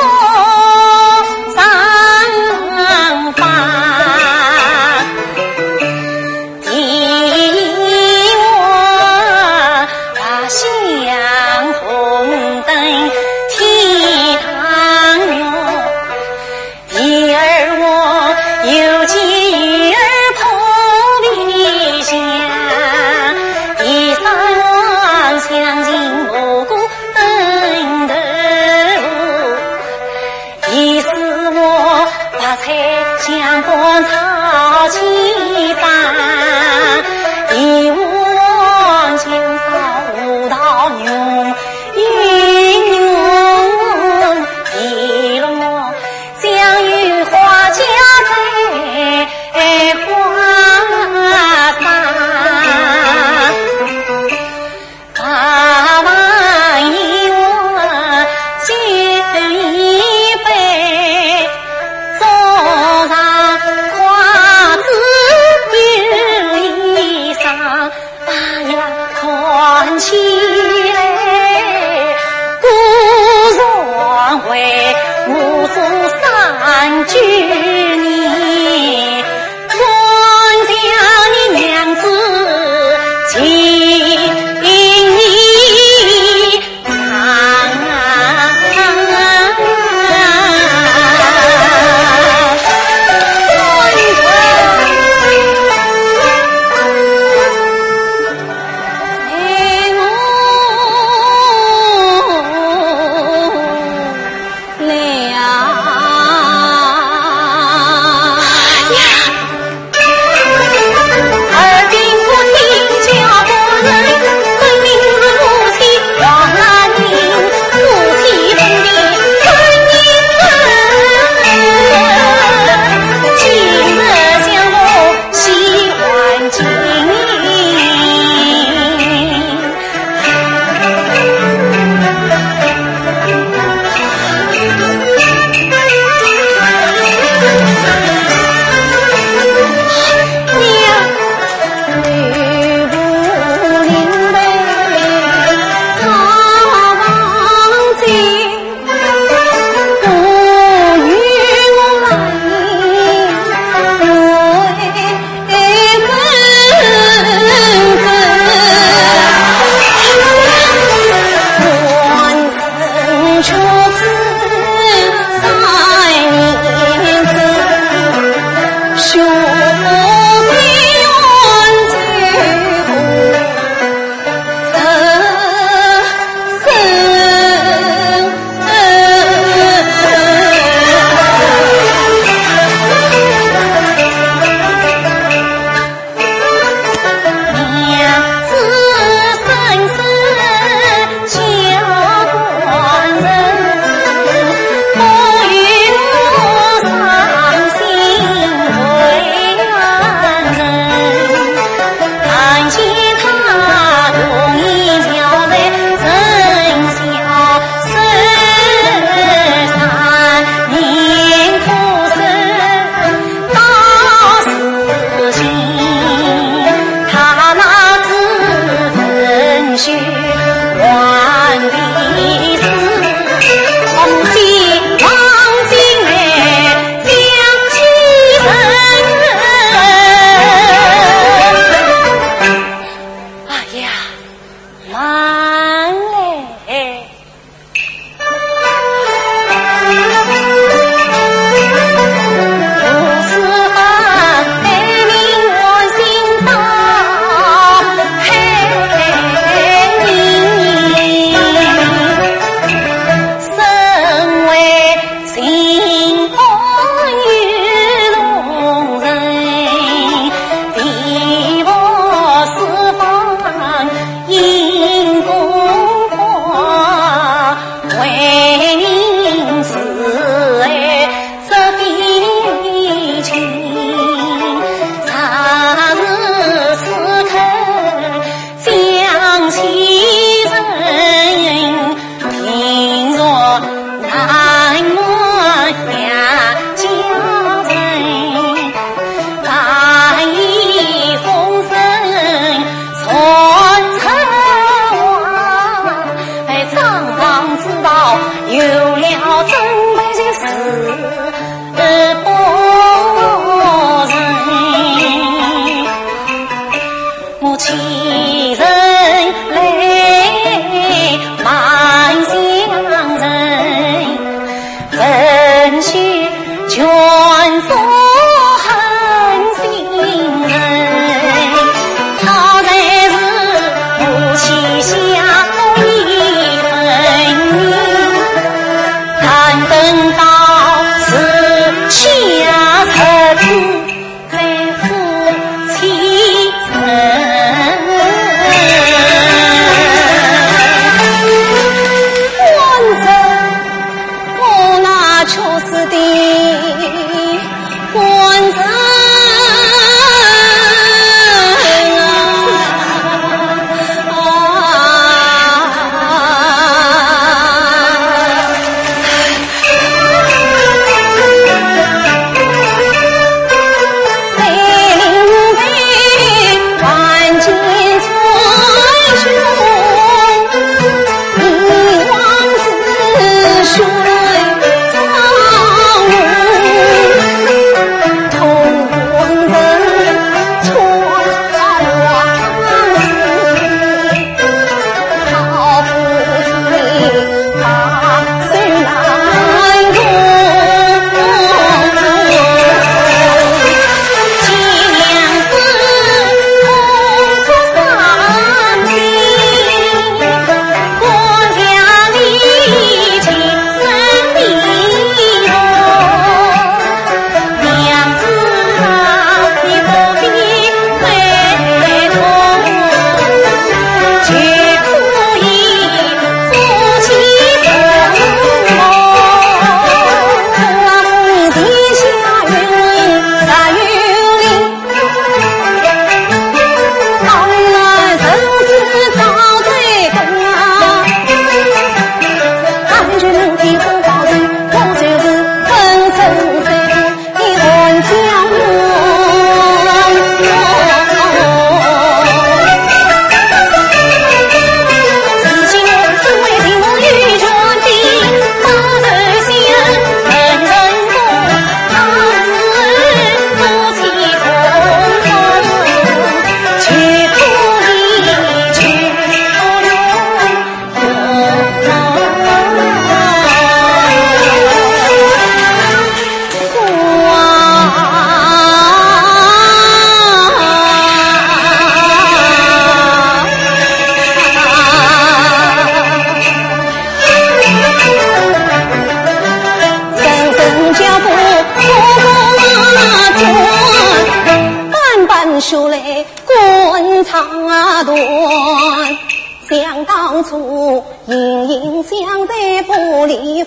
上法。第一我把香红灯提汤药，第二我有几鱼儿破皮香，第三我相信蘑菇灯头，第四我把菜香干炒鸡饭，第五我清扫五道牛玉牛，第六我将玉花夹在花上，八碗一碗酒一杯，桌上快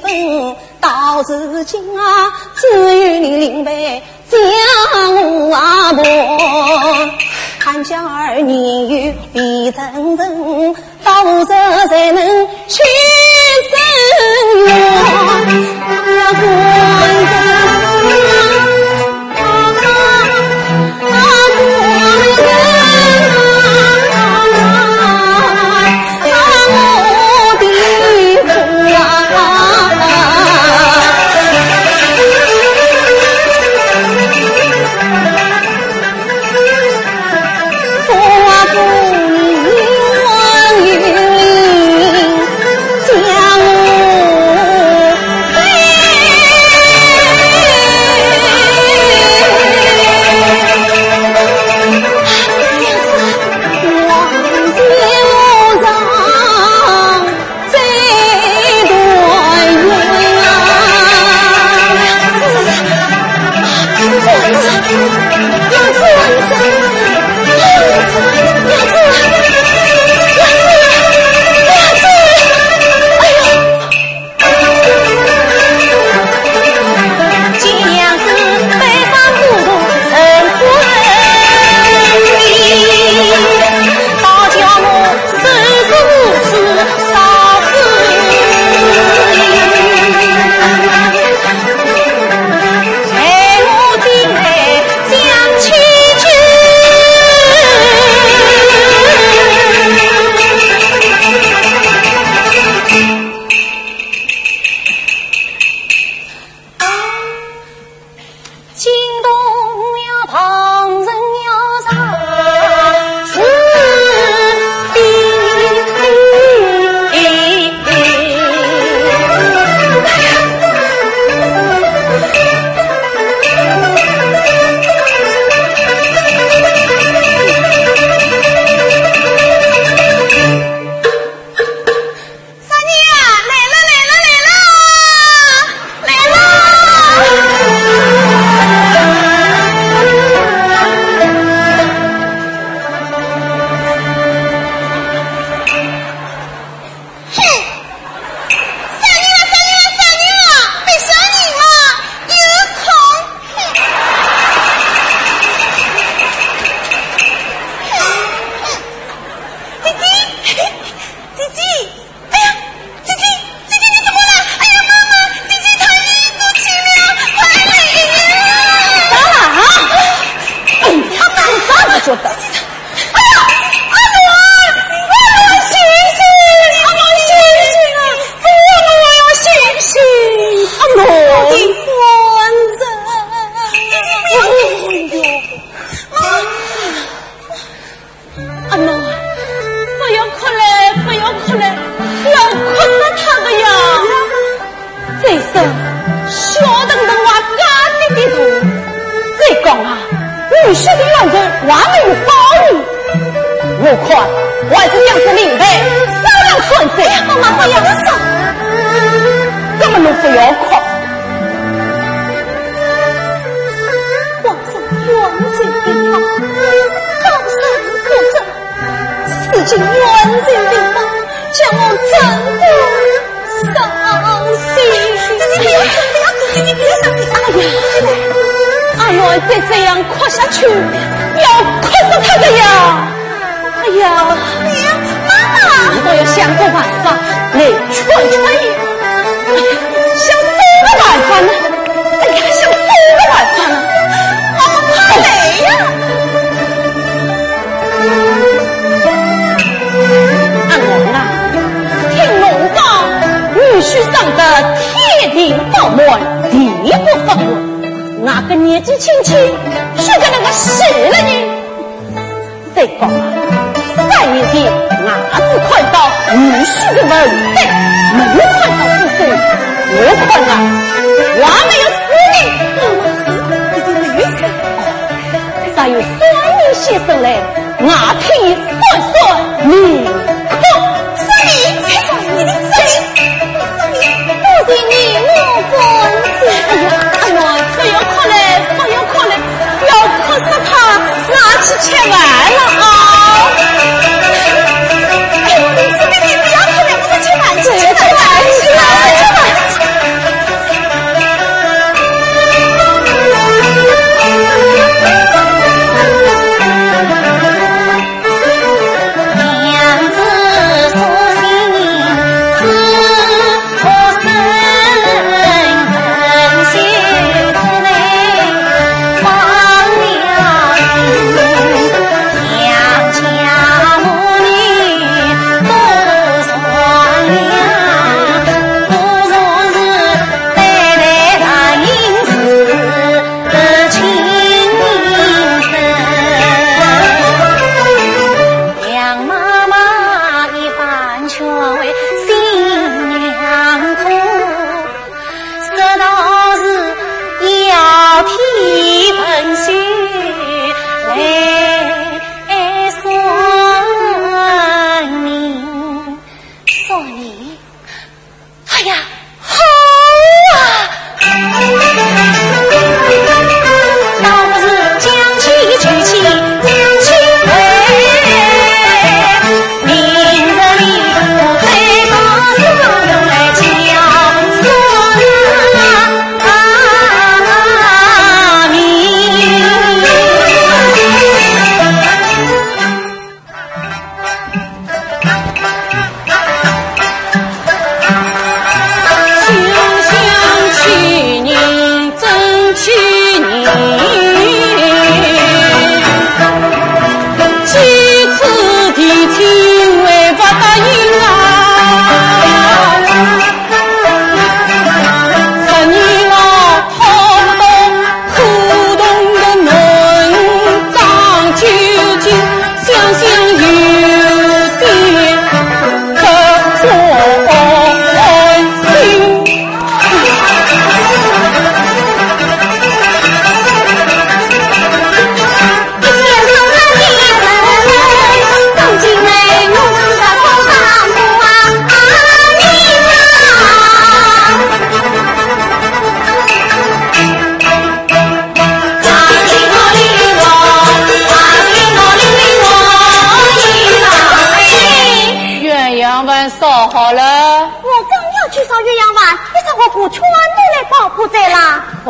分，到如今啊，只有你领会将我阿婆。看家儿女有必成人，到时才能去生源。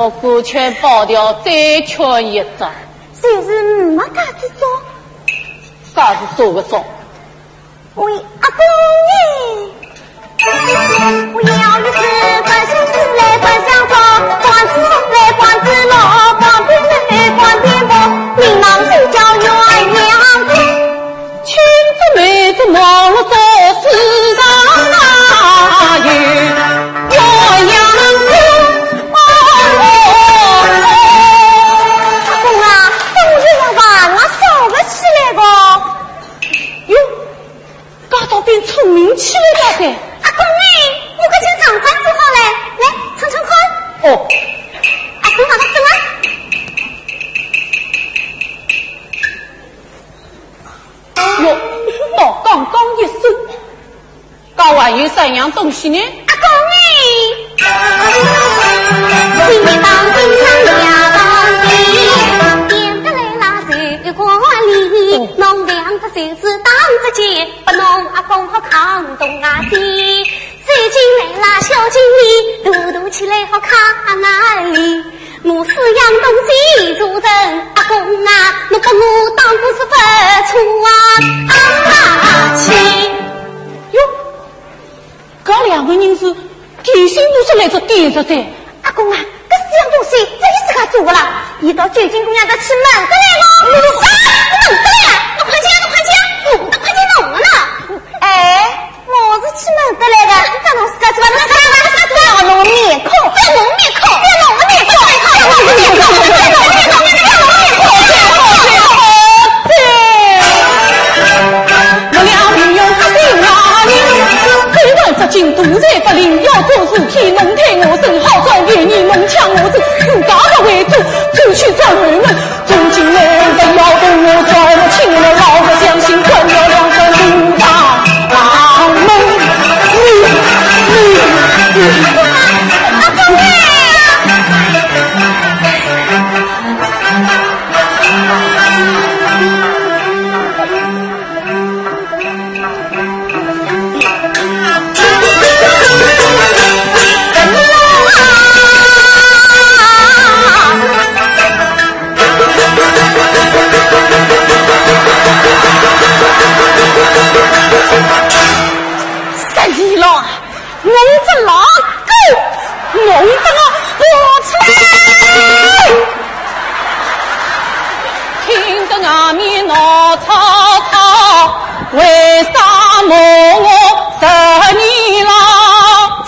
好顾全保掉，再缺一张。就是没嘎子做，啥子做不做？喂，阿公耶！我要的是关心事来关相逢，关子来关子老，关子来关天风，民忙睡觉鸳鸯子，亲子妹子忙了做事上哪有鸳鸯子？阿公啊，冬日要晚啊，烧不起来个。哟，嘎到变聪明起来了噻！阿公哎，我可经常饭做好嘞，来尝尝看。哦，阿公好的怎么？哟，到刚刚一声，刚还有三样东西呢。阿公哎，今天当今上呀当地，点得来啦手瓜里，弄两只手指当着肩，不弄阿公好扛东啊西。走进来啦小经理，嘟嘟起来好看哪里？我是样东西做人，阿公啊，你把我当不是不错啊去。哟，这两个人是提心都是来这点着的。阿公啊，这四样东西这一时间做不了，一到九斤姑娘的吃门得来了。弄得来呀，我快讲，弄得快点弄了呢。哎，我是吃门得来的，这侬自家做，别弄面孔，别弄面孔，别弄面孔，别弄面孔，别弄面孔，别弄面孔，我俩并用他心哪里？虽然这进度在不灵，要做事体弄太我身，好装给你弄抢我子，自家的为主，出去找人们，从今来人要跟我说，我请了老子相信，关了两个路大大门。阿公啊！三姨老，弄着哪个？弄着我出听得外面闹吵吵，为啥骂我12了？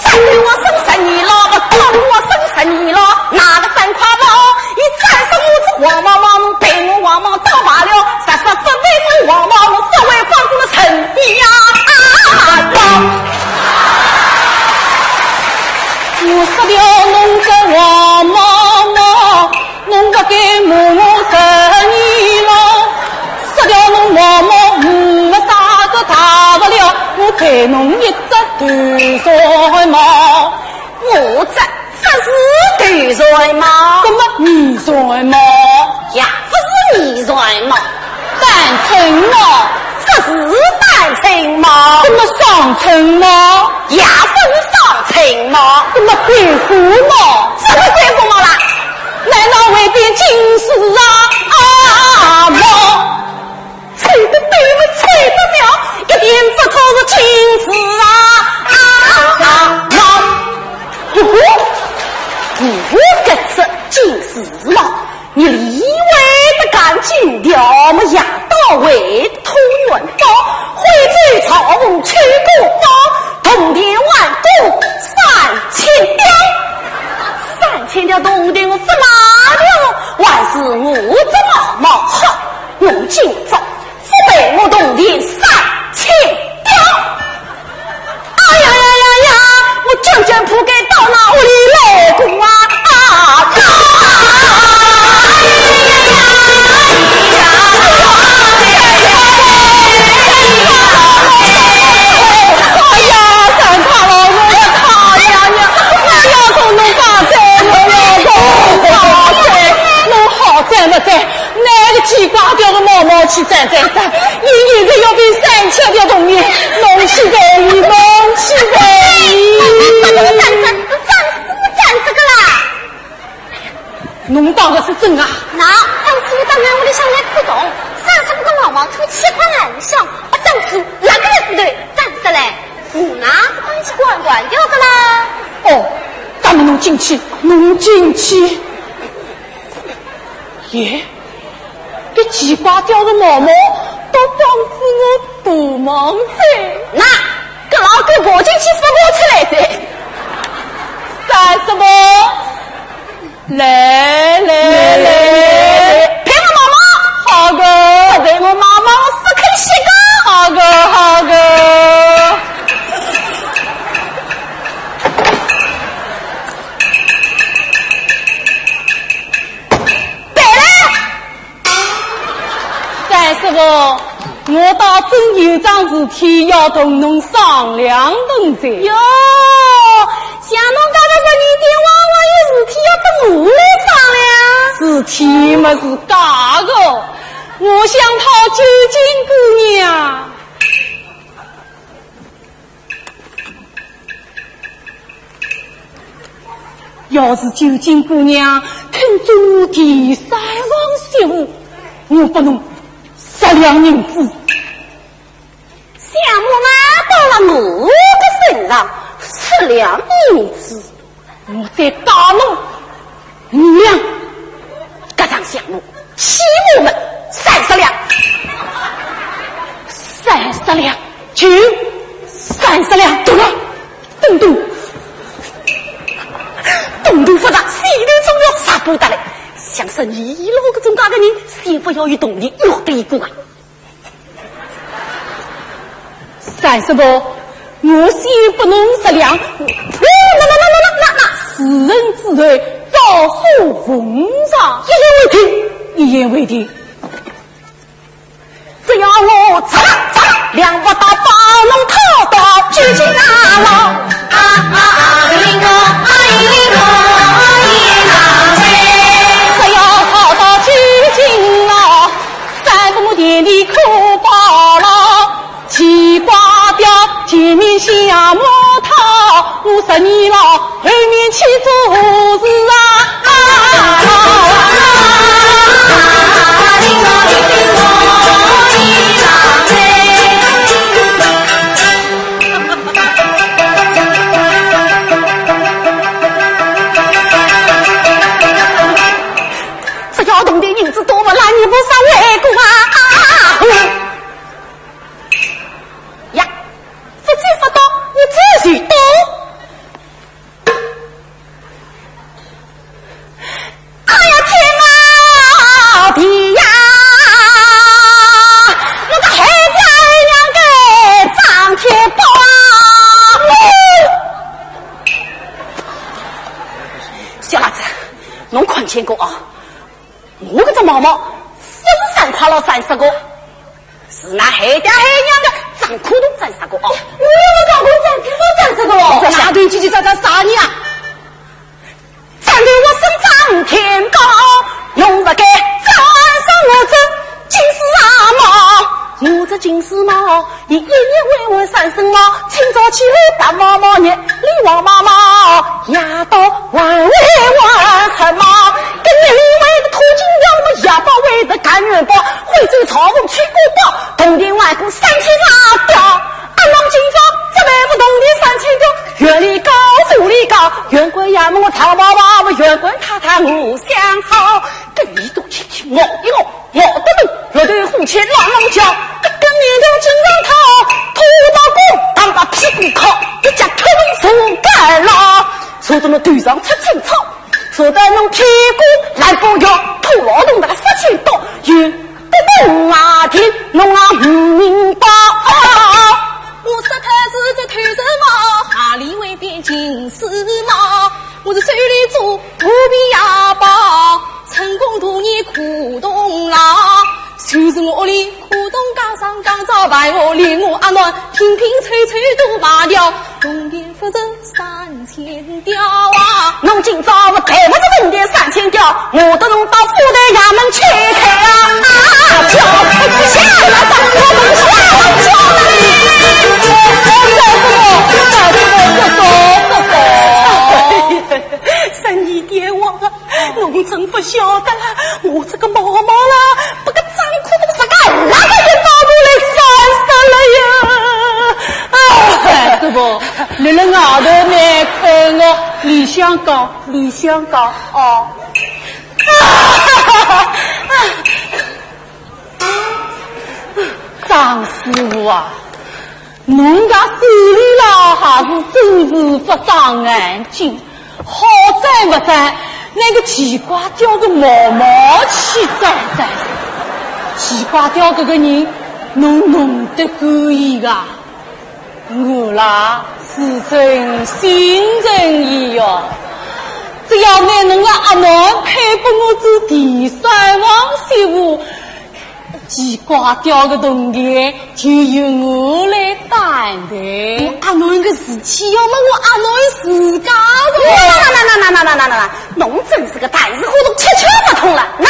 真给我生12了，我当我生12了，拿个3块包，一沾上我这黄毛毛，被我黄毛打麻了，44被我黄毛，我稍微放过了陈皮呀我说了弄个黄毛毛，弄不给我12了，说了弄黄毛没啥个大不了，我给侬一只断腮毛，我这不是断腮毛，怎么泥腮毛呀，不是泥腮毛，单层毛？不是单层毛，怎么双层毛？呀，不是双层毛，怎么鬼狐毛？什么鬼狐毛啦？难道未变金丝啊毛？吹得对了，吹得了，一点不错是金丝毛。你这只金丝毛，你里外的干净掉么？牙到尾土元宝，徽州草木去过刀，铜钿万度3000吊，3000吊铜钿我什么了？还是我这毛毛好，我今朝不被我铜钿3000吊。哎呀呀呀呀！我真正不该到那屋里来过啊！鸡瓜掉个毛毛去站，你现在要被3000条铜钿，弄起来你弄起来你！站这个啦！侬讲的是真啊？那当初当然我的想来不懂，山上的毛毛出奇怪暗笑，我当初哪个来不对，站着来，我呢关系管管掉的啦。哦，咱们侬进去，侬进去。耶，这奇怪掉的毛毛都帮助我大忙噻。那个老狗跑进去扶我出来噻。干什么？来，陪我妈妈。好的，陪我妈妈，我是肯洗个。好的。三师傅，我倒真有桩事体要同侬商量顿噻。哟，像侬刚才说你的娃娃有事体要跟我来商量。事体嘛是假的，我想讨九金姑娘。要是九金姑娘肯做我第三房媳妇，我不能10两银子。项目嘛到了我的身上，10两银子，我再打侬5两。这场项目起我们30两，30两，就30两，懂了，懂。动动发达，谁都总要啥不得嘞。像生意老个中家的人，谁不要有动力，要得一个啊！三师傅，我先不弄10两，那世人之罪，遭受奉上，一言为定。只要我查两不到把龙套到究竟哪了？一个只要逃到究竟了，3步田里可饱了，奇瓜掉前面下摸套，50年了后面去做事你不上来过呀，不知不懂，你自己懂。哎呀天啊地呀，那个海家娘给张天宝小老子，侬看见过啊？我这毛毛不是3块了30个，是那海家海娘的张苦东30个啊！我张苦张30个哦！这下头叽叽喳喳啥呢啊？站对我身长天高，用不该站上我这金丝毛，我这金丝毛，一年为我3声毛，清早起来大毛毛热，里王毛毛，牙到万为万很毛，跟另外的土金羊我牙包围着甘元包，惠州草凤去古堡，东店外公3000拉掉，俺老今朝这辈不东店3000掉，院里高府里高，员官衙门我长包包，我员官太太我相好，跟你都亲亲我一我我的路，乐队虎切浪浪叫，跟年头经常讨，土包公当把屁股靠，一家头手干了，说这么队上出青草。说的弄屁股来不要，头劳动那个4000多，有不懂啊听，弄啊不明白。我实在是这头人毛，哈里为边金丝毛，我是手里做土皮哑包，成功多年苦冬老。就是我里苦冬刚上刚早白，我连我阿暖平平脆脆都麻掉，东边不是3000吊啊！侬今朝我抬不着东店3000吊，我都弄到府台衙门去开啊！叫不下了，我们下生意点旺，农村不行。我这个毛毛啦，不个脏裤子啥个，哪个也拿不来翻死了呀！啊，师傅，你那外头呢？看我理想高，理想高哦。张师傅啊，侬家手里啦还是真是不长眼睛，好在不在那个奇瓜雕个毛毛气在，奇瓜雕这个人侬弄得可以噶，我啦是真心诚意哟。只要拿侬个阿娘配拨我做第三王媳妇，奇瓜雕个东西就由我来担的。阿娘个事体要么我阿娘自家的。那，侬真是个大事糊涂，七窍不通了。那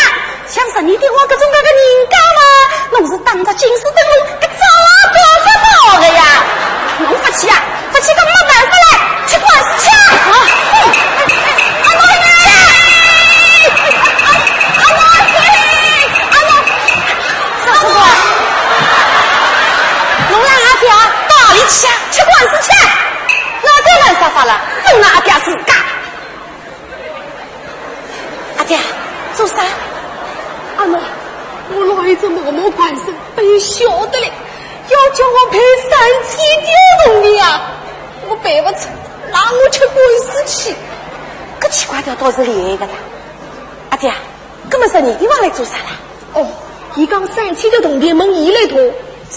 想说你对我这种个人家嘛，侬是当着金丝灯笼个早什么的呀？侬不去啊？不去个没办法嘞，去管事去啊！去去管事去，哪个人说法了？弄那阿爹自家。阿爹，做啥？阿妈，我老一只毛毛官身被晓得了，要叫我赔3000丢铜的呀，我赔不出，让我去管事去。这奇怪掉倒是厉害的啦。阿爹，这么说你一往来做啥啦？哦，伊讲3000的铜钿问伊来拖，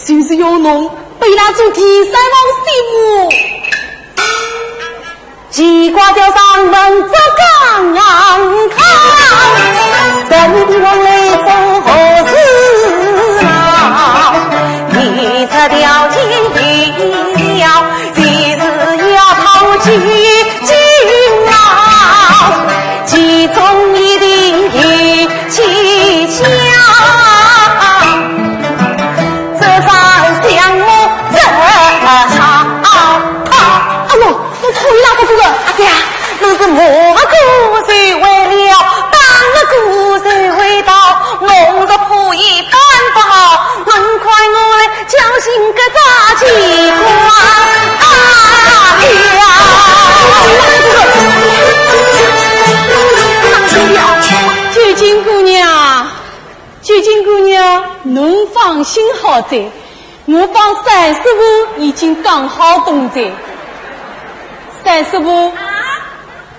就是要侬被他做第三王媳妇。奇瓜雕上门这刚看，人的往来做何事啊？你这条件要，其实要讨几斤啊？其中一定一起家。我个谁为了当个个谁回到弄着破衣办不好，能快我来叫醒个大鸡瓜九金姑娘，侬放心好在，我帮三师傅已经讲好动在。三师傅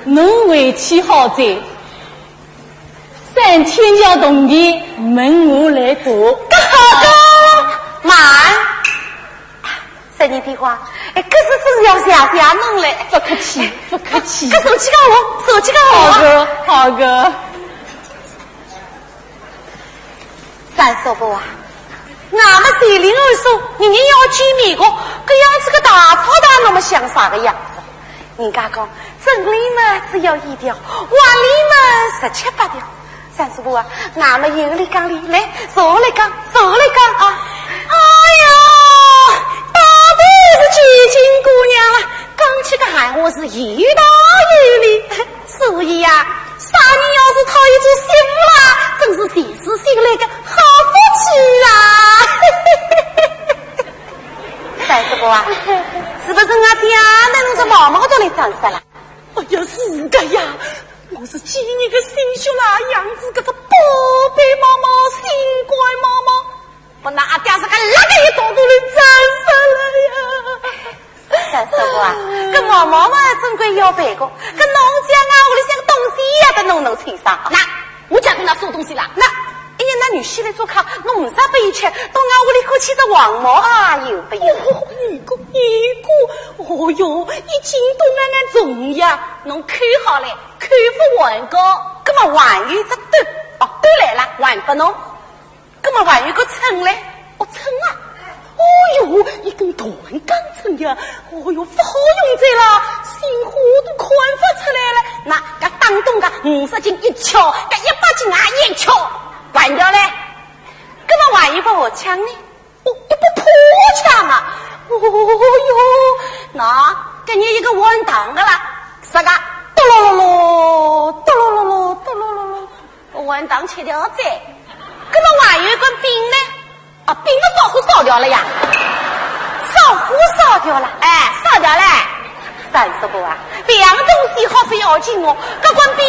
侬回去好在3000条铜钿问我来夺。个好个慢，三年的话，可是真要下弄嘞。不客气，不客气。手机干我，手机干我。好个，好个。三叔伯啊，俺们谁领二叔，人家要见面个，这样子个大操大那么像啥个样子？人家讲真理嘛只有1条，万里嘛17、8条。三叔伯啊，俺们有理讲理，来坐来讲啊！哎呀，大概是九金姑娘了，刚起个喊我是有道有理，所以呀。啥人要是讨一做媳妇啦，真是谁是谁来个好福气啊！三师伯啊，是不是我爹那弄着毛毛都来长死了？哎呀，是的呀，我是见你个心血啦样子，这个宝贝毛毛，心乖毛毛，我那阿爹是个那个一刀都来长死了呀！三师伯啊，这毛毛嘛，总归要背个，这农家啊，屋里像个东西呀，都弄清爽。那我家跟他说东西啦，那那女婿来做客，侬没啥悲屈，到俺屋里过去这黄毛啊，有悲。一个，哦哟，已经都俺重呀，侬看好了，看不完个，那么还有这端来了，还不侬，那么还有个秤嘞，秤啊。哦哟，一根断钢秤呀！哦哟，不好用在啦，心花都看不出来了。那个当中个50斤一敲，个100斤啊一敲，完掉嘞。那么还有个火枪呢？一不破枪啊！哦哟，那跟你一个稳当的啦，啥个？嘟噜噜噜，嘟噜噜噜，嘟噜噜噜。哦完当切条仔，那么还有一根饼呢？啊，饼的烧火烧掉了呀！烧火烧掉了，哎，烧掉了。30个啊，两东西好非要紧哦，这根饼，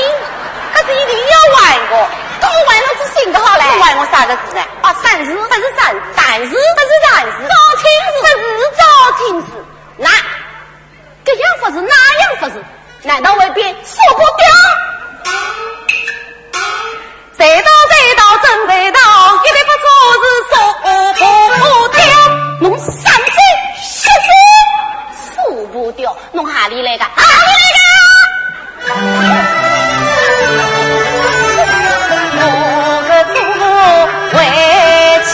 可是一定要玩过，这么玩了是新的好嘞。玩我3个字呢？啊，30不是30，但是招亲事不是招亲事，那这样不是那样不是？难道未必说不掉？谁道真未道，一定不做事说不掉。侬3岁10岁说不掉，侬哪里来个？我个做为妻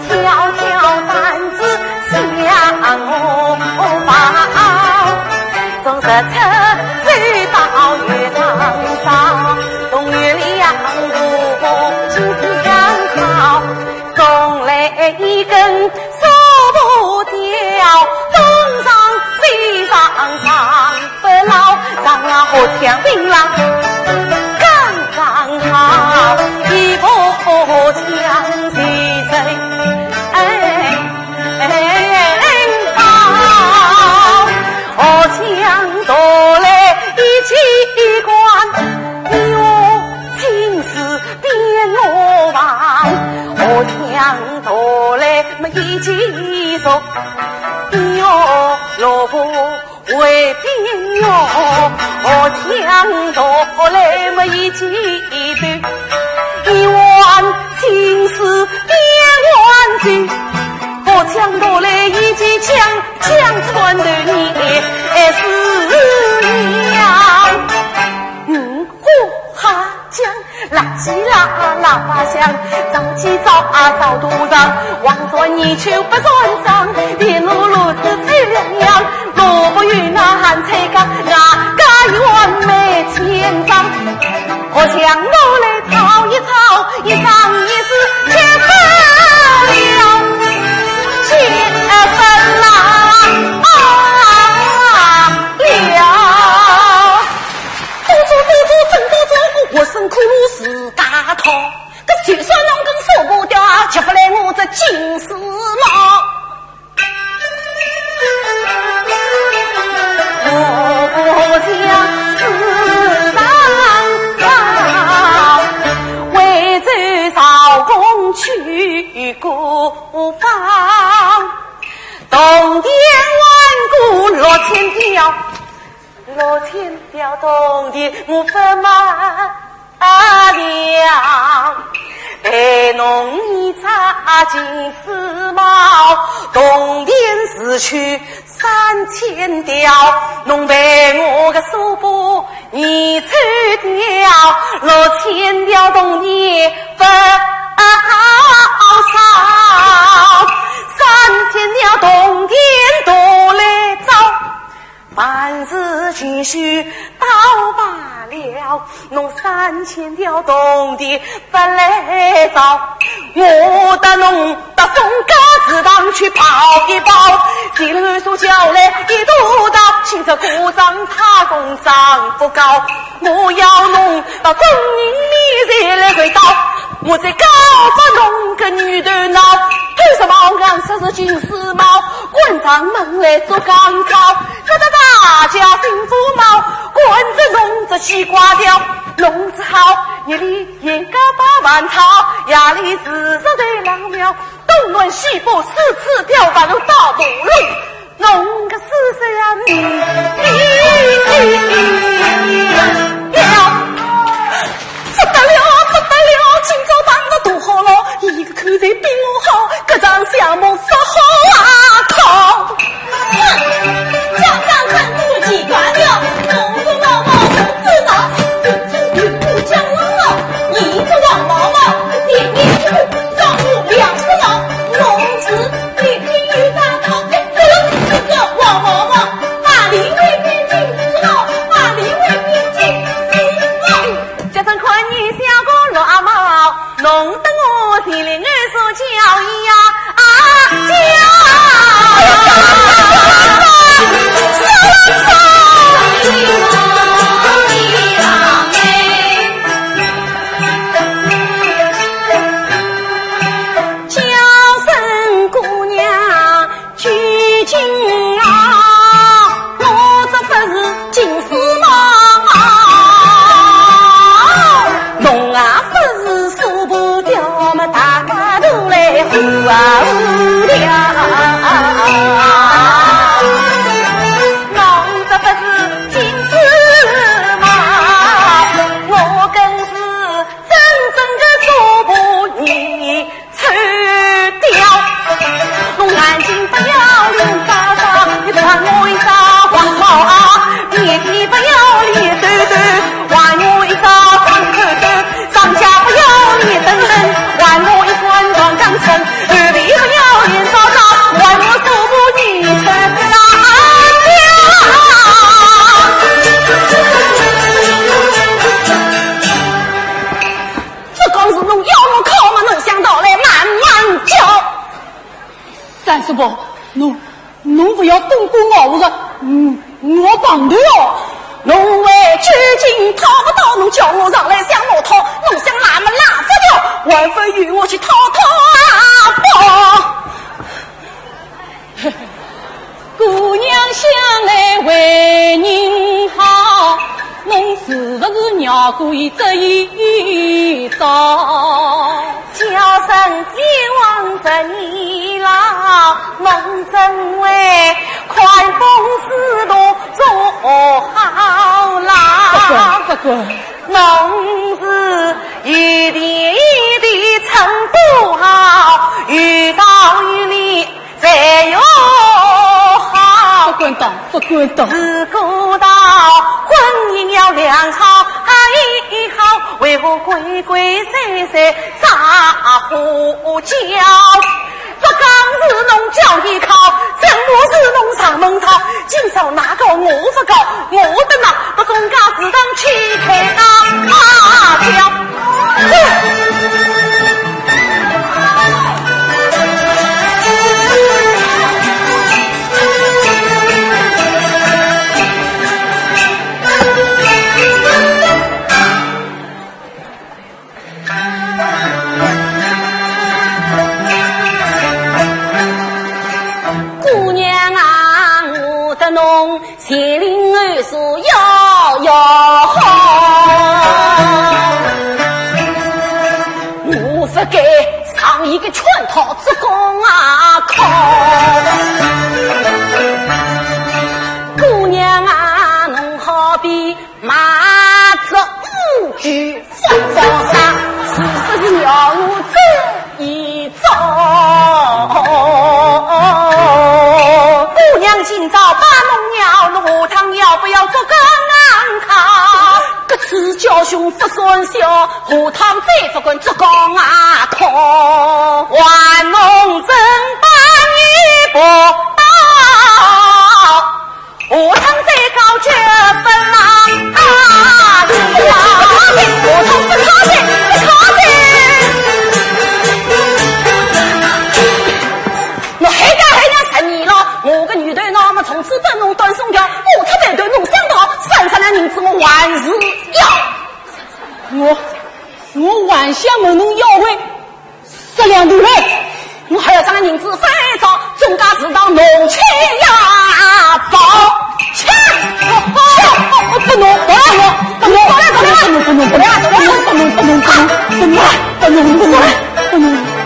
条条担子向我放，总是走到月堂上，冬月亮不尽相好，送来一根说不掉，东上西上上不老，上啊好强槟榔刚好，一步枪西谁好，我枪夺来一机关，你我青丝变我王，我枪夺来么一机手，你我萝卜为边哟，我枪夺来么一机对，一碗青丝变万斤，我枪夺来一机枪，枪穿的你是娘。火哈江拉起喇叭响，早起早早肚上，王算一秋不算账，电路路是脆人样，萝卜云喊菜缸，嘎一碗没千张，我枪夺来炒一炒，一张一时全分了，全分了。我生苦是大头，这就算侬跟说不掉，吃不来我这金丝猫。我将四当朝，为走少公去孤芳，东边万古落千条。落千条东的我分马娘，被侬一插金丝毛，东边死去3000条，侬被我个手部你抽掉，落千条东的不少，3000条东天多来找。凡事继续到罢了，弄3000条东的不来找，我的弄到中家祠堂去跑一跑，西楼所叫来一督刀，请着鼓掌他公长不高，我要弄到中营里才来回到，我在高发弄个女的闹，头上毛昂说是金丝毛，关上门来做钢刀，这大家幸福毛，关着笼子西瓜掉，笼子好，夜里严格把碗炒，夜里紫色的狼苗，东南西北4次跳板路大堵路，弄个40人不得了，今朝当的多好了，一个看在比我好，这张项目说好啊靠！江上看书几管了，农夫毛毛不知道，这女不讲了，你这王毛毛，点点书上路2个毛，农子你听大头，这王毛毛，哪里会变金丝毛？哪里会变金丝毛？加上看你小个乱毛，弄得我心里耳所叫呀叫。三叔伯，侬不要东过我的，我帮的哟。侬为究竟讨不到，侬叫我上来想我讨，侬想那么拉不掉，还不与我去讨姑娘想来为人好，侬是不是绕过一这一遭？叫声一往这你老，侬真为宽风四路做好啦。不管，侬是一点一滴成不好，遇到与你才有好。不管当。自古道婚姻要良好还好，为何鬼鬼祟祟咋胡叫？这刚是侬叫一靠，怎么是侬上门讨？今朝哪个我不告，我的那不总家只当欺骗阿娇。千灵二叔要好，我不该上一个圈套之功啊靠！姑娘啊，侬好比马子五句放杀，是不是要我这一招？姑娘今朝把侬要下趟要不要做个安康？这次教训不算小，下趟再不管做个安康。还侬真把你不到，下趟再搞绝分啦！下趟不靠近，不靠近。我黑干10年了，我个女队那么从此等侬断送掉，我出队对侬想到山上的人子我还是要。我还想问侬要回10两多嘞，我还要上人子非找，总家是当农钱呀宝钱，不弄，不弄。